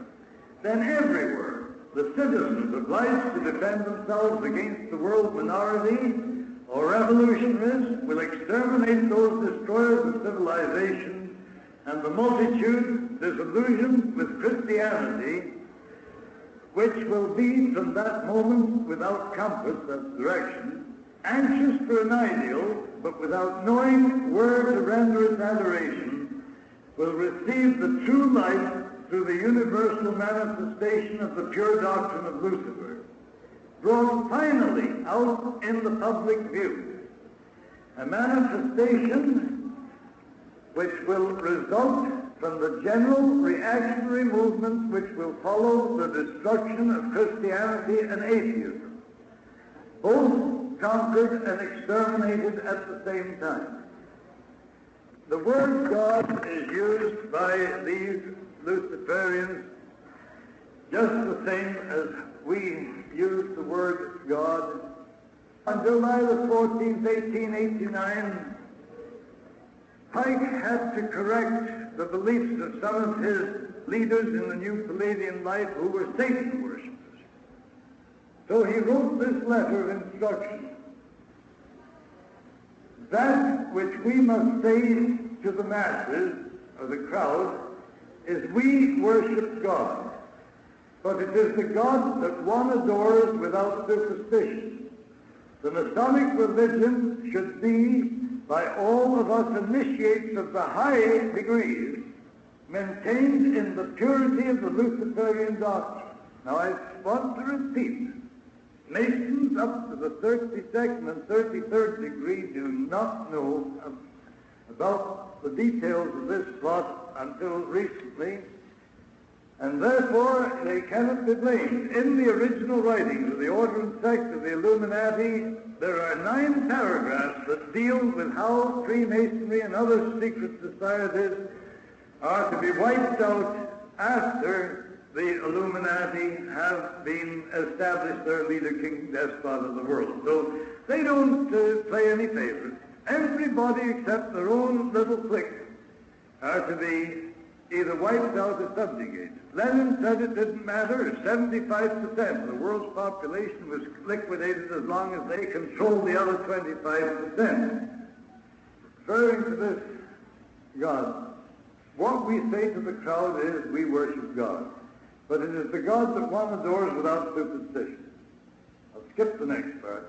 S3: Then everywhere the citizens obliged to defend themselves against the world minority or revolutionaries will exterminate those destroyers of civilization, and the multitude disillusioned with Christianity, which will be from that moment without compass, that's direction, anxious for an ideal, but without knowing where to render its adoration, will receive the true light through the universal manifestation of the pure doctrine of Lucifer, brought finally out in the public view, a manifestation which will result from the general reactionary movements which will follow the destruction of Christianity and atheism, both conquered and exterminated at the same time." The word God is used by these Luciferians just the same as we use the word God. On July the 14th, 1889, Pike had to correct the beliefs of some of his leaders in the New Palladian life who were Satan worshippers. So he wrote this letter of instruction: "That which we must say to the masses, or the crowd, is we worship God, but it is the God that one adores without superstition. The Masonic religion should be, by all of us initiates of the high degrees, maintained in the purity of the Luciferian doctrine." Now I want to repeat, Masons up to the 32nd and 33rd degree do not know about the details of this plot until recently, and therefore they cannot be blamed. In the original writings of the Order and Sect of the Illuminati, there are 9 paragraphs that deal with how Freemasonry and other secret societies are to be wiped out after the Illuminati have been established their leader, king, despot of the world. So they don't play any favorites. Everybody except their own little clique are to be either wiped out or subjugated. Lenin said it didn't matter if 75% of the world's population was liquidated as long as they controlled the other 25%. Referring to this God, what we say to the crowd is we worship God. But it is the God that one adores without superstition. I'll skip the next part.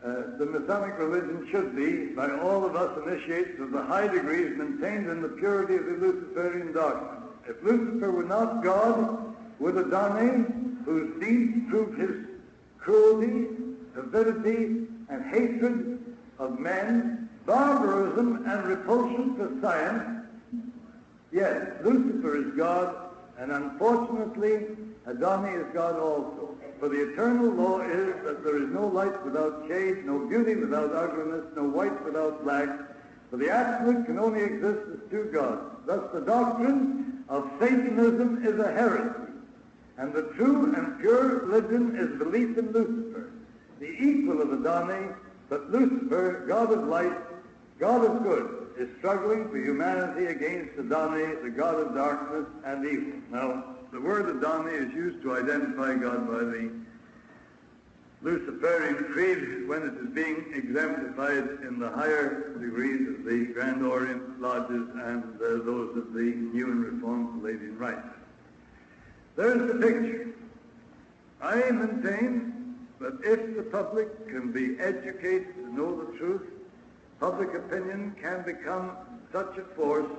S3: The Masonic religion should be, by all of us initiates of the high degrees, maintained in the purity of the Luciferian doctrine. If Lucifer were not God, would Adonai, whose deeds prove his cruelty, avidity, and hatred of men, barbarism, and repulsion for science, yes, Lucifer is God, and unfortunately, Adonai is God also. For the eternal law is that there is no light without shade, no beauty without ugliness, no white without black. For the absolute can only exist as two gods. Thus the doctrine of Satanism is a heresy, and the true and pure religion is belief in Lucifer, the equal of Adonai, but Lucifer, God of light, God of good, is struggling for humanity against Adonai, the God of darkness and evil. Now, the word Adonai is used to identify God by the Luciferian Creed when it is being exemplified in the higher degrees of the Grand Orient Lodges and those of the New and Reformed Palladian Rites. There's the picture. I maintain that if the public can be educated to know the truth, public opinion can become such a force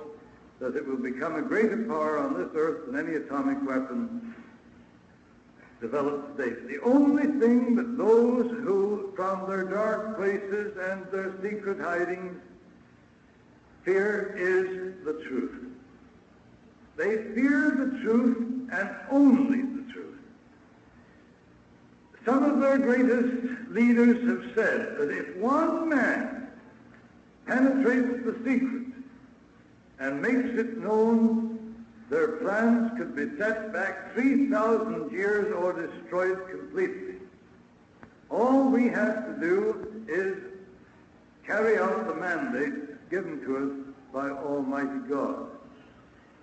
S3: that it will become a greater power on this earth than any atomic weapon developed today. The only thing that those who, from their dark places and their secret hidings, fear is the truth. They fear the truth and only the truth. Some of their greatest leaders have said that if one man penetrates the secret and makes it known, their plans could be set back 3,000 years or destroyed completely. All we have to do is carry out the mandate given to us by Almighty God.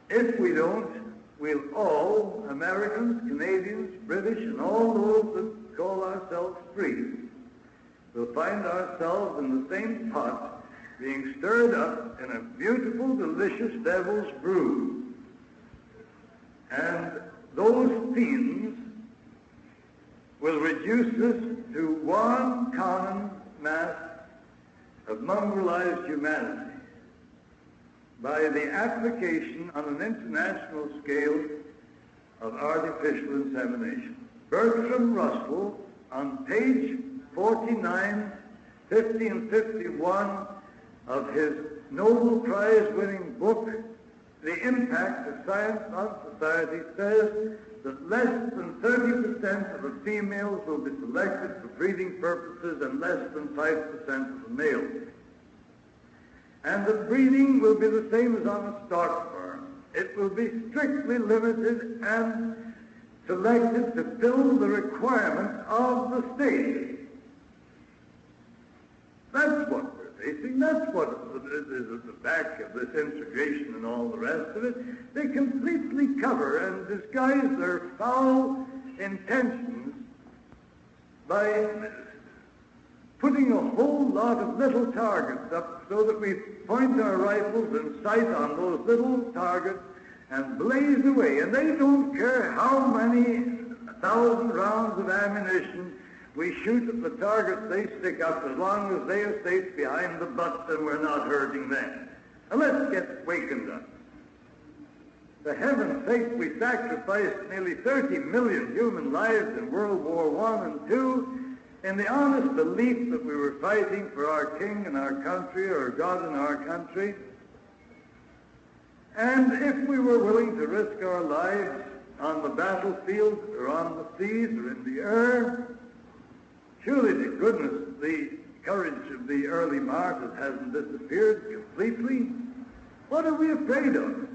S3: If we don't, we'll all, Americans, Canadians, British, and all those that call ourselves free, will find ourselves in the same pot being stirred up in a beautiful, delicious devil's brew. And those fiends will reduce us to one common mass of mongrelized humanity by the application on an international scale of artificial insemination. Bertrand Russell, on page 49, 50 and 51 of his Nobel Prize-winning book, The Impact of Science on Society, says that less than 30% of the females will be selected for breeding purposes and less than 5% of the males. And the breeding will be the same as on a stock farm. It will be strictly limited and selected to fill the requirements of the state. That's what we're facing. That's what is at the back of this integration and all the rest of it. They completely cover and disguise their foul intentions by putting a whole lot of little targets up so that we point our rifles and sight on those little targets and blaze away. And they don't care how many 1,000 rounds of ammunition we shoot at the targets they stick up, as long as they are safe behind the butts and we're not hurting them. Now let's get wakened up. For heaven's sake, we sacrificed nearly 30 million human lives in World War I and II in the honest belief that we were fighting for our king and our country, or God and our country. And if we were willing to risk our lives on the battlefield or on the seas or in the air, surely to goodness the courage of the early martyrs hasn't disappeared completely. What are we afraid of?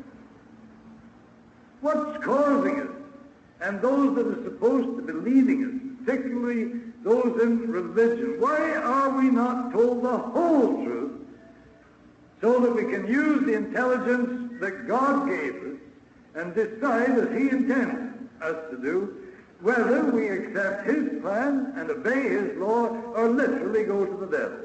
S3: What's causing it? And those that are supposed to be leading us, particularly those in religion, why are we not told the whole truth so that we can use the intelligence that God gave us
S4: and decide as he intends us to do, whether we accept his plan and obey his law or literally go to the devil.